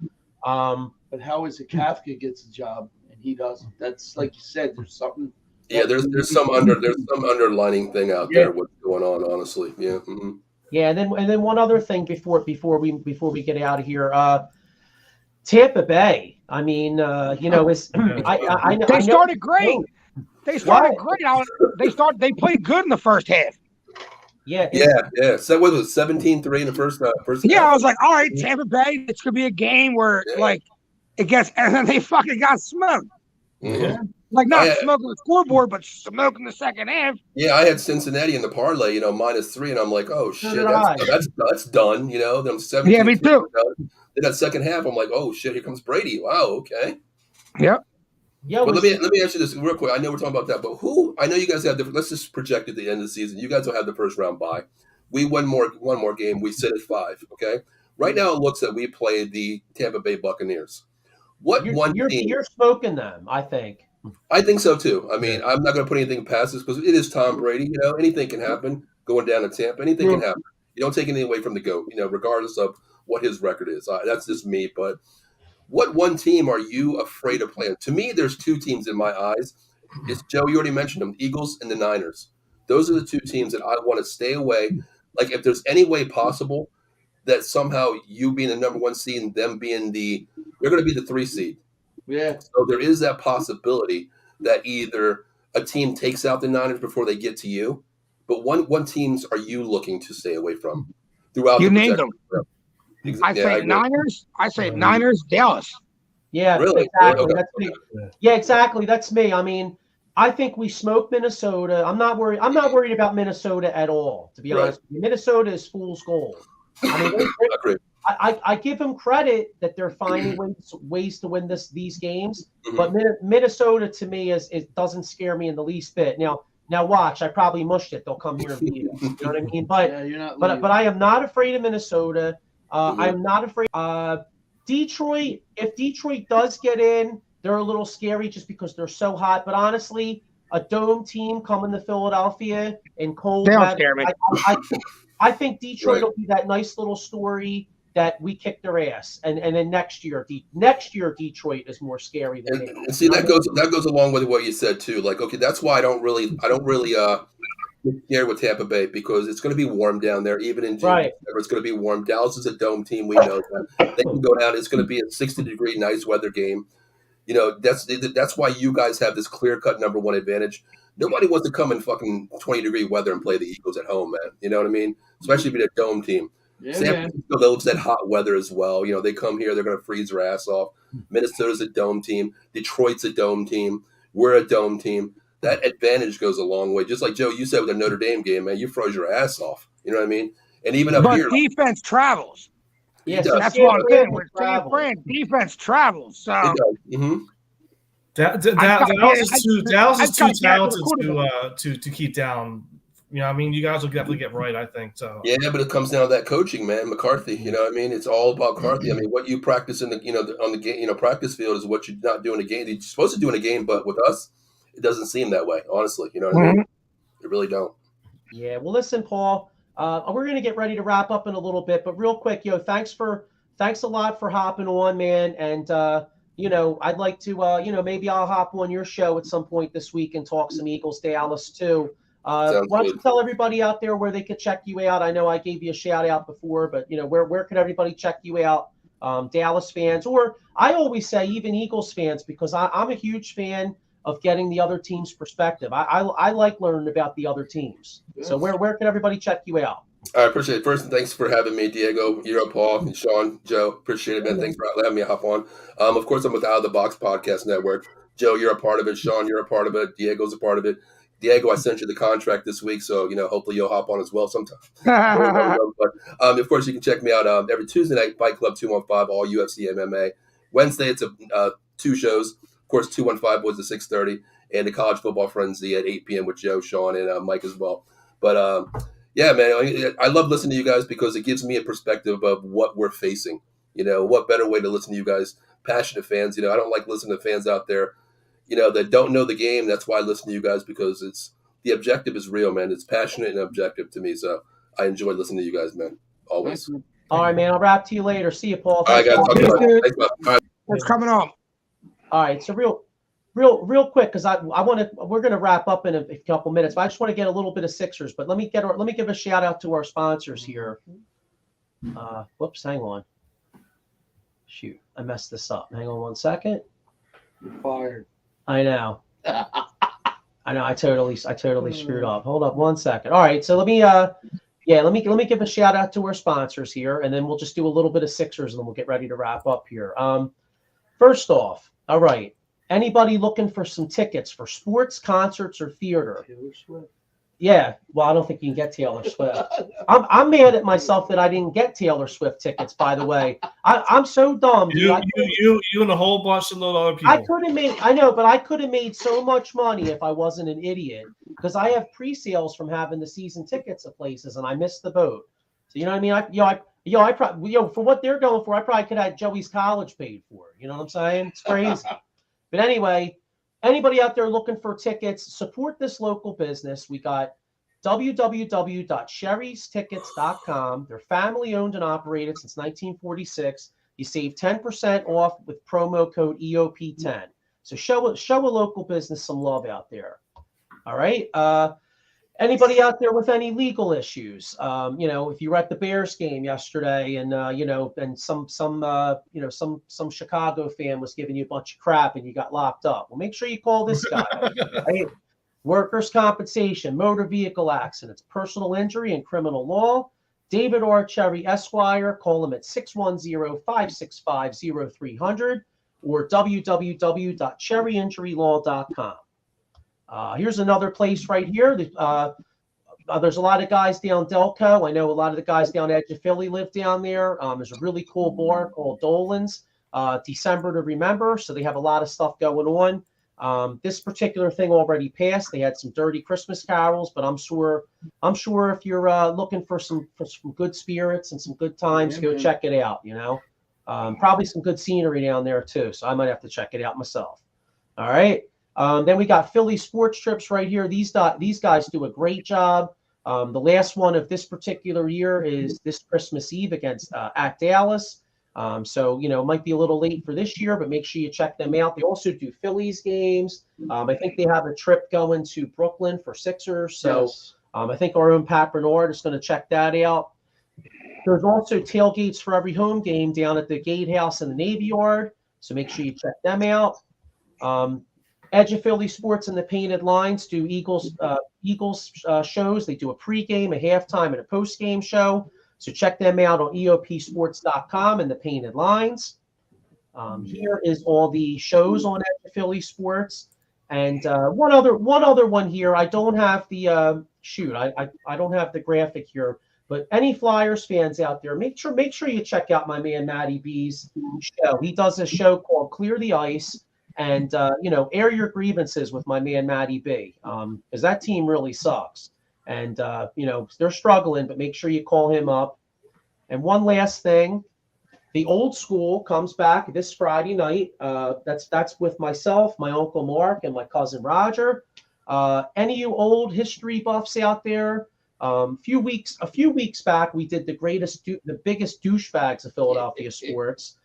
but how is it Kafka gets a job and he doesn't? That's like you said. There's something. Yeah, there's some underlining thing out there. What's going on? Honestly, yeah. Yeah, and then one other thing before we get out of here. Tampa Bay. I mean, they started great. They started great. They played good in the first half. Yeah. So what was it, 17-3 in the first half? Yeah, I was like, all right, Tampa Bay. It's gonna be a game where like it gets, and then they fucking got smoked. Yeah. Like not smoking the scoreboard, but smoking the second half. Yeah, I had Cincinnati in the parlay, -3, and I'm like, oh shit, that's done. You know, them 17. Yeah, me too. Then that second half, I'm like, oh shit, here comes Brady. Wow, okay. Yep. Yeah. But let me ask you this real quick. I know we're talking about that, but I know you guys have different. Let's just project at the end of the season. You guys will have the first round bye. We won one more game. We sit at 5. Okay. Right now, it looks that we play the Tampa Bay Buccaneers. You're smoking them, I think. I think so too. I mean, I'm not going to put anything past this because it is Tom Brady. You know, anything can happen going down to Tampa. Anything can happen. You don't take anything away from the GOAT. You know, regardless of what his record is. That's just me. But what one team are you afraid of playing? To me, there's 2 teams in my eyes. It's Joe. You already mentioned them: Eagles and the Niners. Those are the 2 teams that I want to stay away. Like, if there's any way possible that somehow you being the number 1 seed and them being they're going to be the 3 seed. Yeah. So there is that possibility that either a team takes out the Niners before they get to you, but what teams are you looking to stay away from throughout? You named them. I say Niners. I say Niners. Dallas. Yeah, really? Exactly. Okay. That's me. Yeah, exactly. That's me. I mean, I think we smoked Minnesota. I'm not worried about Minnesota at all, to be honest. Minnesota is fool's gold. I mean, I give them credit that they're finding ways to win these games, but Minnesota to me it doesn't scare me in the least bit. Now watch, I probably mushed it. They'll come here and beat us. You know what I mean? But I am not afraid of Minnesota. I'm not afraid. Detroit. If Detroit does get in, they're a little scary just because they're so hot. But honestly, a dome team coming to Philadelphia in cold weather, I think Detroit will be that nice little story. that we kick their ass, and then next year Detroit is more scary than and see that goes along with what you said too. Like, okay, that's why I don't really get scared with Tampa Bay, because it's going to be warm down there, even in June. Right. It's going to be warm. Dallas is a dome team. We know that they can go down. It's going to be a 60-degree nice weather game. You know, that's why you guys have this clear-cut number one advantage. Nobody wants to come in fucking 20-degree weather and play the Eagles at home, man. You know what I mean? Especially if you're a dome team. Yeah, San Francisco loves that hot weather as well. You know, they come here, they're going to freeze their ass off. Minnesota's a dome team. Detroit's a dome team. We're a dome team. That advantage goes a long way. Just like, Joe, you said with the Notre Dame game, man, you froze your ass off. You know what I mean? And even up here. But defense travels. Yeah, so that's what I'm saying. With San Fran, defense travels. So it does. Mm-hmm. Dallas is too talented to keep down. You know, I mean, you guys will definitely get right, I think. So yeah, but it comes down to that coaching, man. McCarthy, you know what I mean? It's all about McCarthy. I mean, what you practice in the on the game, practice field is what you're not doing in a game. You're supposed to do in a game, but with us, it doesn't seem that way, honestly. You know what I mean? It really don't. Yeah. Well, listen, Paul, we're going to get ready to wrap up in a little bit, but real quick, thanks a lot for hopping on, man. And, I'd like to, maybe I'll hop on your show at some point this week and talk some Eagles Dallas too. Why don't you tell everybody out there where they could check you out? I know I gave you a shout out before, but where could everybody check you out? Dallas fans, or I always say even Eagles fans, because I'm a huge fan of getting the other team's perspective. I like learning about the other teams. Yes. So where can everybody check you out? I appreciate it. First, thanks for having me, Diego, Paul, and Sean, Joe. Appreciate it, man. Thanks for letting me hop on. Of course, I'm with Out of the Box Podcast Network. Joe, you're a part of it. Sean, you're a part of it. Diego's a part of it. Diego, I sent you the contract this week, so hopefully you'll hop on as well sometime. But of course, you can check me out every Tuesday night, Fight Club 215, all UFC MMA. Wednesday, it's 2 shows. Of course, 215 was at 6:30, and the College Football Frenzy at 8 p.m. with Joe, Sean, and Mike as well. But yeah, man, I love listening to you guys because it gives me a perspective of what we're facing. What better way to listen to you guys, passionate fans. I don't like listening to fans out there that don't know the game. That's why I listen to you guys, because the objective is real, man. It's passionate and objective to me. So I enjoy listening to you guys, man. Always. All right, man. I'll wrap to you later. See you, Paul. All right, guys. Thanks, all right. What's coming on? All right. So real quick, because we're going to wrap up in a couple minutes, but I just want to get a little bit of Sixers. But let me give a shout out to our sponsors here. Whoops, hang on. Shoot, I messed this up. Hang on one second. You're fired. I know. I totally screwed up. Hold up one second. All right, so let me give a shout out to our sponsors here, and then we'll just do a little bit of Sixers, and then we'll get ready to wrap up here. First off, all right, anybody looking for some tickets for sports, concerts, or theater? Taylor Swift. Yeah, well, I don't think you can get Taylor Swift. I'm mad at myself that I didn't get Taylor Swift tickets. By the way, I'm so dumb. Dude. You and a whole bunch of other people. I could have made so much money if I wasn't an idiot, because I have pre-sales from having the season tickets at places, and I missed the boat. So you know what I mean? I probably for what they're going for, I probably could have Joey's college paid for. You know what I'm saying? It's crazy. But anyway. Anybody out there looking for tickets, support this local business. We got www.sherrystickets.com. They're family owned and operated since 1946. You save 10% off with promo code EOP10. So show a local business some love out there. All right. Anybody out there with any legal issues? If you were at the Bears game yesterday and and some Chicago fan was giving you a bunch of crap and you got locked up. Well, make sure you call this guy. Right? Workers' compensation, motor vehicle accidents, personal injury, and criminal law. David R. Cherry, Esquire. Call him at 610-565-0300 or www.cherryinjurylaw.com. Here's another place right here. There's a lot of guys down Delco. I know a lot of the guys down Edge of Philly live down there. There's a really cool bar called Dolan's, December to Remember. So they have a lot of stuff going on. This particular thing already passed. They had some dirty Christmas carols, but I'm sure if you're looking for some good spirits and some good times, go check it out. Probably some good scenery down there too. So I might have to check it out myself. All right. Then we got Philly Sports Trips right here. These guys do a great job. The last one of this particular year is this Christmas Eve against at Dallas. So, it might be a little late for this year, but make sure you check them out. They also do Phillies games. I think they have a trip going to Brooklyn for Sixers. So Yes. I think our own Pat Bernard is going to check that out. There's also tailgates for every home game down at the Gatehouse and the Navy Yard. So make sure you check them out. Edge of Philly Sports and the Painted Lines do Eagles shows. They do a pregame, a halftime, and a postgame show. So check them out on eopsports.com and the Painted Lines. Here is all the shows on Edge of Philly Sports. And one other one here. I don't have the I don't have the graphic here. But any Flyers fans out there, make sure you check out my man Matty B's show. He does a show called Clear the Ice, and air your grievances with my man Matty B. Because that team really sucks, and they're struggling. But make sure you call him up. And one last thing, the Old School comes back this Friday night. That's with myself, my Uncle Mark, and my cousin Roger. Any of you old history buffs out there? A few weeks back, we did the biggest douchebags of Philadelphia sports.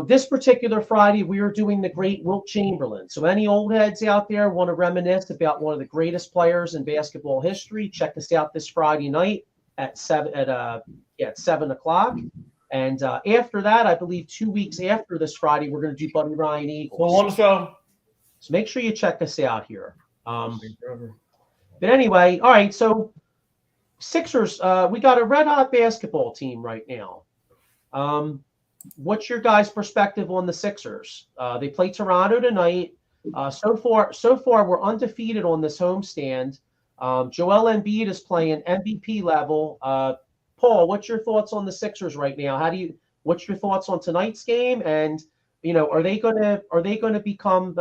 This particular Friday, we are doing the great Wilt Chamberlain. So any old heads out there want to reminisce about one of the greatest players in basketball history, check us out this Friday night at 7 o'clock. And after that, I believe 2 weeks after this Friday, we're going to do Buddy Ryan Eagles. Well, on the show. So make sure you check us out here. But anyway, all right, so Sixers, we got a red-hot basketball team right now. What's your guys' perspective on the Sixers? They play Toronto tonight. So far, we're undefeated on this homestand. Joel Embiid is playing MVP level. Paul, what's your thoughts on the Sixers right now? What's your thoughts on tonight's game? And are they going to become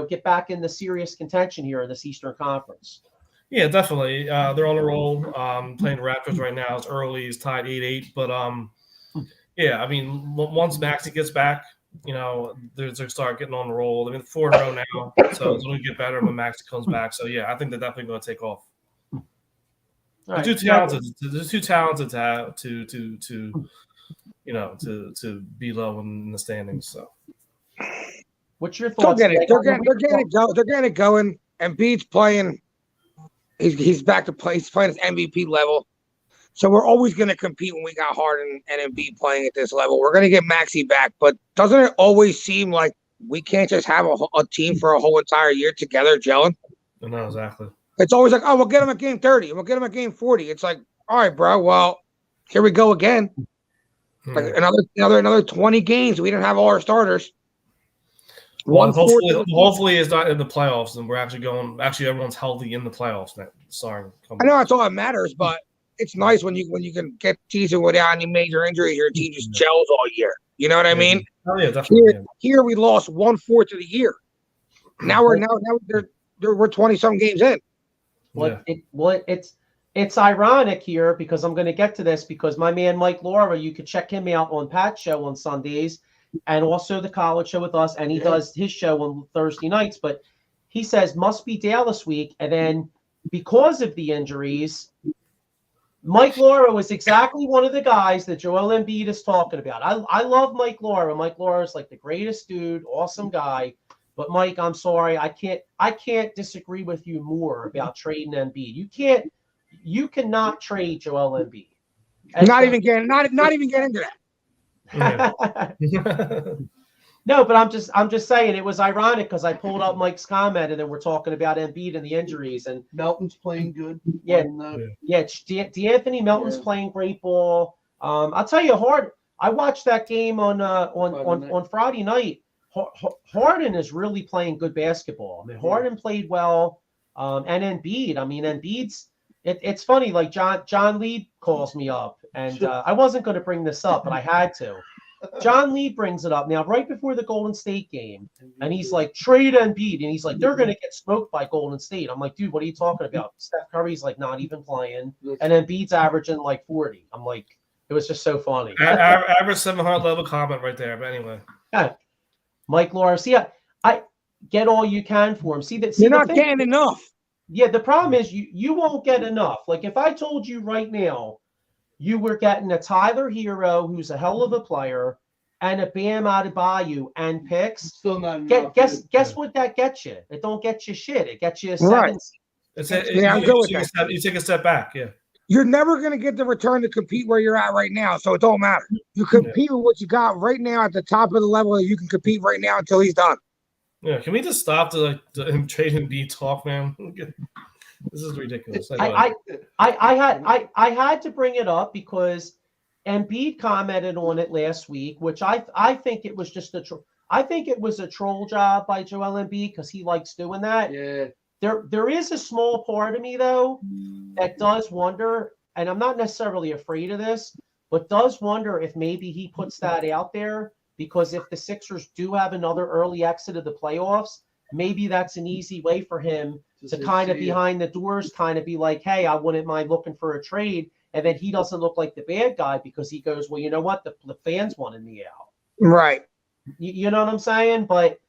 get back in the serious contention here in this Eastern Conference? Yeah, definitely. They're on a roll. Playing Raptors right now. It's early. It's tied 8-8. But yeah, I mean, once Maxey gets back, they're going to start getting on the roll. I mean, 4-0 now, so it's going to get better when Maxey comes back. So yeah, I think they're definitely going to take off. They're too talented. They're too talented to be low in the standings. So, what's your thoughts? They're getting it going. Embiid's playing. He's back to play. He's playing his MVP level. So we're always going to compete when we got Harden and Embiid playing at this level. We're going to get Maxey back, but doesn't it always seem like we can't just have a team for a whole entire year together gelling? No, exactly. It's always like, oh, we'll get him at game 30. We'll get him at game 40. It's like, all right, bro. Well, here we go again. Like another 20 games. We didn't have all our starters. Well, hopefully it's not in the playoffs, and we're actually everyone's healthy in the playoffs now. Sorry. I know that's all that matters, but it's nice when you can get season without any major injury. Your team just gels all year. You know what I mean? Oh yeah, definitely. Here we lost 1/4 of the year. Now we're 20-some games in. It's ironic here because I'm going to get to this because my man Mike Laura, you could check him out on Pat's show on Sundays and also the college show with us, and he does his show on Thursday nights. But he says must be Dallas week, and then because of the injuries, Mike Laura was exactly one of the guys that Joel Embiid is talking about. I love Mike Laura. Mike Laura is like the greatest dude, awesome guy. But Mike, I'm sorry, I can't disagree with you more about trading Embiid. You cannot trade Joel Embiid. Not even get into that. No, but I'm just saying it was ironic because I pulled up Mike's comment and then we're talking about Embiid and the injuries and Melton's playing good. D'Anthony Melton's playing great ball. I'll tell you, I watched that game on Friday night. Harden is really playing good basketball. I mean, Harden played well, and Embiid. I mean, Embiid's. It's funny. Like John Lee calls me up, and I wasn't going to bring this up, but I had to. John Lee brings it up now right before the Golden State game, and he's like, trade Embiid, and he's like, they're going to get smoked by Golden State. I'm like, dude, what are you talking about? Steph Curry's like not even playing, and Embiid's averaging like 40. I'm like, it was just so funny. Average 700 level comment right there. But anyway. Yeah. Mike Laura, see, I get all you can for him. You're not getting enough. Yeah, the problem is you won't get enough. Like if I told you right now, you were getting a Tyler Hero, who's a hell of a player, and a Bam Adebayo and picks. Still not enough. Guess what that gets you? It don't get you shit. It gets you a 7. Right. You take a step back. Yeah. You're never going to get the return to compete where you're at right now, so it don't matter. You compete with what you got right now at the top of the level that you can compete right now until he's done. Yeah, can we just stop the him trading B talk, man? This is ridiculous. I had to bring it up because Embiid commented on it last week, which I think it was just I think it was a troll job by Joel Embiid because he likes doing that. Yeah. There is a small part of me though that does wonder, and I'm not necessarily afraid of this, but does wonder if maybe he puts that out there because if the Sixers do have another early exit of the playoffs, maybe that's an easy way for him to kind of behind the doors, kind of be like, hey, I wouldn't mind looking for a trade. And then he doesn't look like the bad guy because he goes, well, you know what? The fans wanted me out. Right. You know what I'm saying? But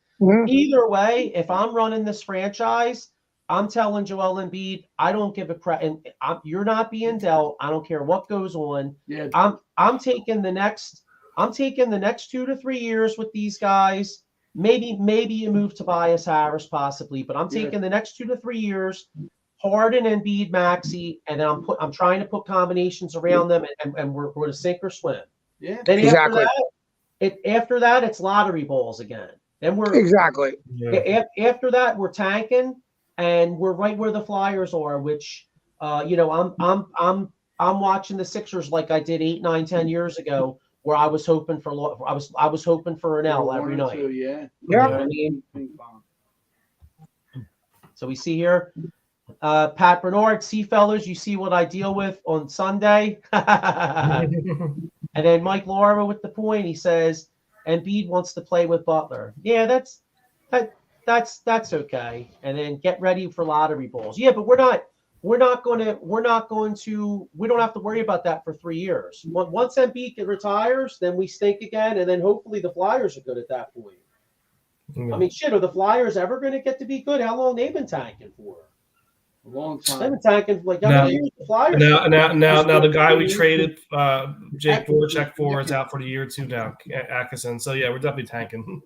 either way, if I'm running this franchise, I'm telling Joel Embiid, I don't give a crap. And you're not being dealt. I don't care what goes on. Yeah. I'm taking the next 2 to 3 years with these guys. Maybe you move Tobias Harris possibly, but I'm taking the next 2 to 3 years, Harden, Embiid, Maxey, and then I'm trying to put combinations around them, and we're going to sink or swim. Yeah. Then after that, it's lottery balls again. Then we're after that we're tanking, and we're right where the Flyers are. Which, I'm watching the Sixers like I did 8, 9, 10 years ago, where I was hoping for I was hoping for an L every night. Yeah. You know what I mean? So we see here, Pat Bernard. See, fellas, you see what I deal with on Sunday. And then Mike Laura with the point. He says, Embiid wants to play with Butler. Yeah, that's okay. And then get ready for lottery balls. Yeah, but we don't have to worry about that for 3 years. Once Embiid retires, then we stink again, and then hopefully the Flyers are good at that point. Yeah. I mean, shit, are the Flyers ever going to get to be good? How long they've been tanking for? A long time. They've been tanking like years. The Flyers. Now the guy we traded, Jake Voracek for, is out for the year or two now, Atkinson. So yeah, we're definitely tanking.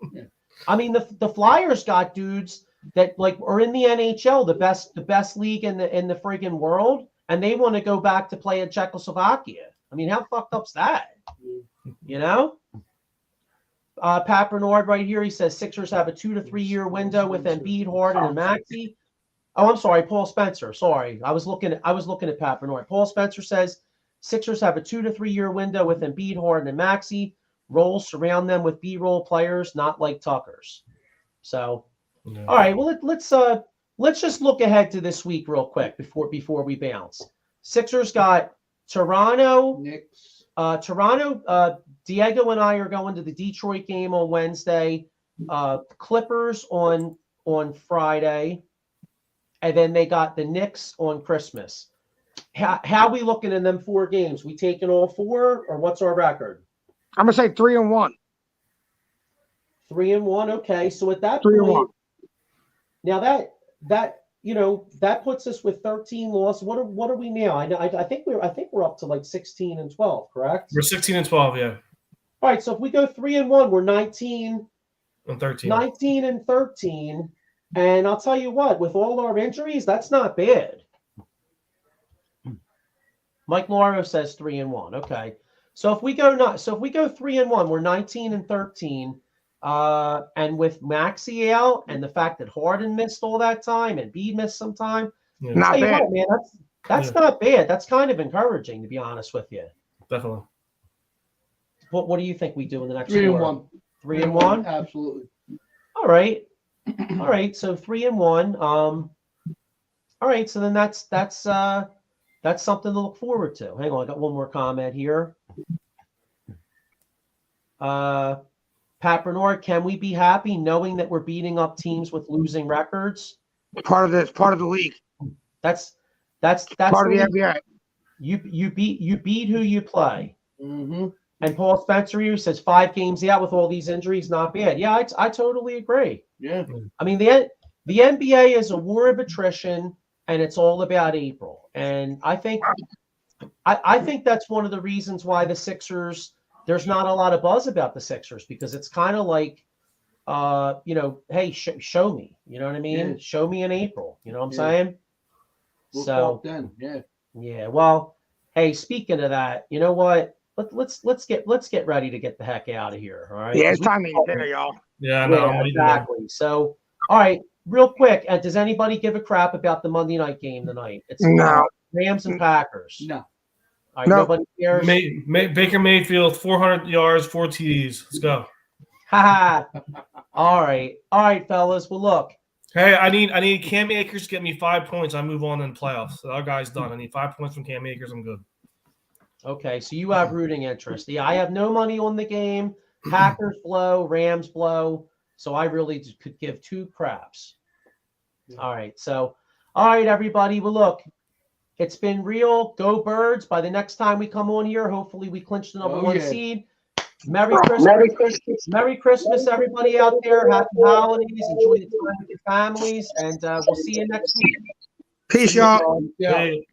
I mean, the Flyers got dudes that are in the NHL, the best league in the friggin' world, and they want to go back to play in Czechoslovakia. I mean, how fucked up's that? You know? Pat Bernard right here, he says Sixers have a 2 to 3 year window with Embiid, Harden, and Maxey. Oh, I'm sorry, Paul Spencer. Sorry, I was looking at Pat Bernard. Paul Spencer says Sixers have a 2 to 3 year window with Embiid, Harden, and Maxey. Roles surround them with B-roll players, not like Tucker's. So, all right. Well, let's just look ahead to this week real quick before we bounce. Sixers got Toronto. Knicks. Diego and I are going to the Detroit game on Wednesday. Clippers on Friday. And then they got the Knicks on Christmas. How are we looking in them 4 games? We taking all 4, or what's our record? I'm gonna say 3-1. 3-1. Okay, so at that 3-1. point, now that puts us with 13 losses. What are we now? I think we're up to like 16-12, correct? We're 16-12, yeah. All right, so if we go 3-1, we're 19 and 13. 19 and 13. And I'll tell you what, with all our injuries, that's not bad. Mike Lauro says 3-1. Okay. So if we go 3-1, we're 19 and 13. And with Maxey out and the fact that Harden missed all that time and Bede missed some time, not bad, man. That's not bad. That's kind of encouraging, to be honest with you. Definitely. What do you think we do in the next 3-1? 3-1? Absolutely. All right. All right. So 3-1. All right. So then that's something to look forward to. Hang on, I got one more comment here. Pat Bernard, can we be happy knowing that we're beating up teams with losing records? Part of the league. That's part of the NBA. You beat who you play. Mm-hmm. And Paul Spencer here says 5 games out with all these injuries, not bad. Yeah, I totally agree. Yeah. I mean, the NBA is a war of attrition, and it's all about April. And I think that's one of the reasons why the Sixers, there's not a lot of buzz about the Sixers, because it's kind of like, hey, show me. You know what I mean? Yeah. Show me in April. You know what I'm saying? We'll So talk then. Yeah. Yeah. Well, hey, speaking of that, you know what? Let's get ready to get the heck out of here. All right. Yeah, it's time to eat dinner, y'all. Yeah, no, Yeah, exactly. So, all right, real quick. Does anybody give a crap about the Monday night game tonight? It's No. Rams and Packers. No. All right, No. nobody cares. Baker Mayfield, 400 yards, 4 TDs. Let's go. Ha All right, fellas. Well, look. Hey, I need Cam Akers to get me 5 points. I move on in the playoffs. Our guy's done. I need 5 points from Cam Akers. I'm good. Okay, so you have rooting interest. Yeah, I have no money on the game. Packers blow, Rams blow. So I really could give two craps. All right, everybody. Well, look, it's been real. Go Birds. By the next time we come on here, hopefully we clinch the number one seed. Merry Christmas. Merry Christmas, everybody out there. Happy holidays. Enjoy the time with your families. And we'll see you next week. Peace, y'all. Yeah. Hey.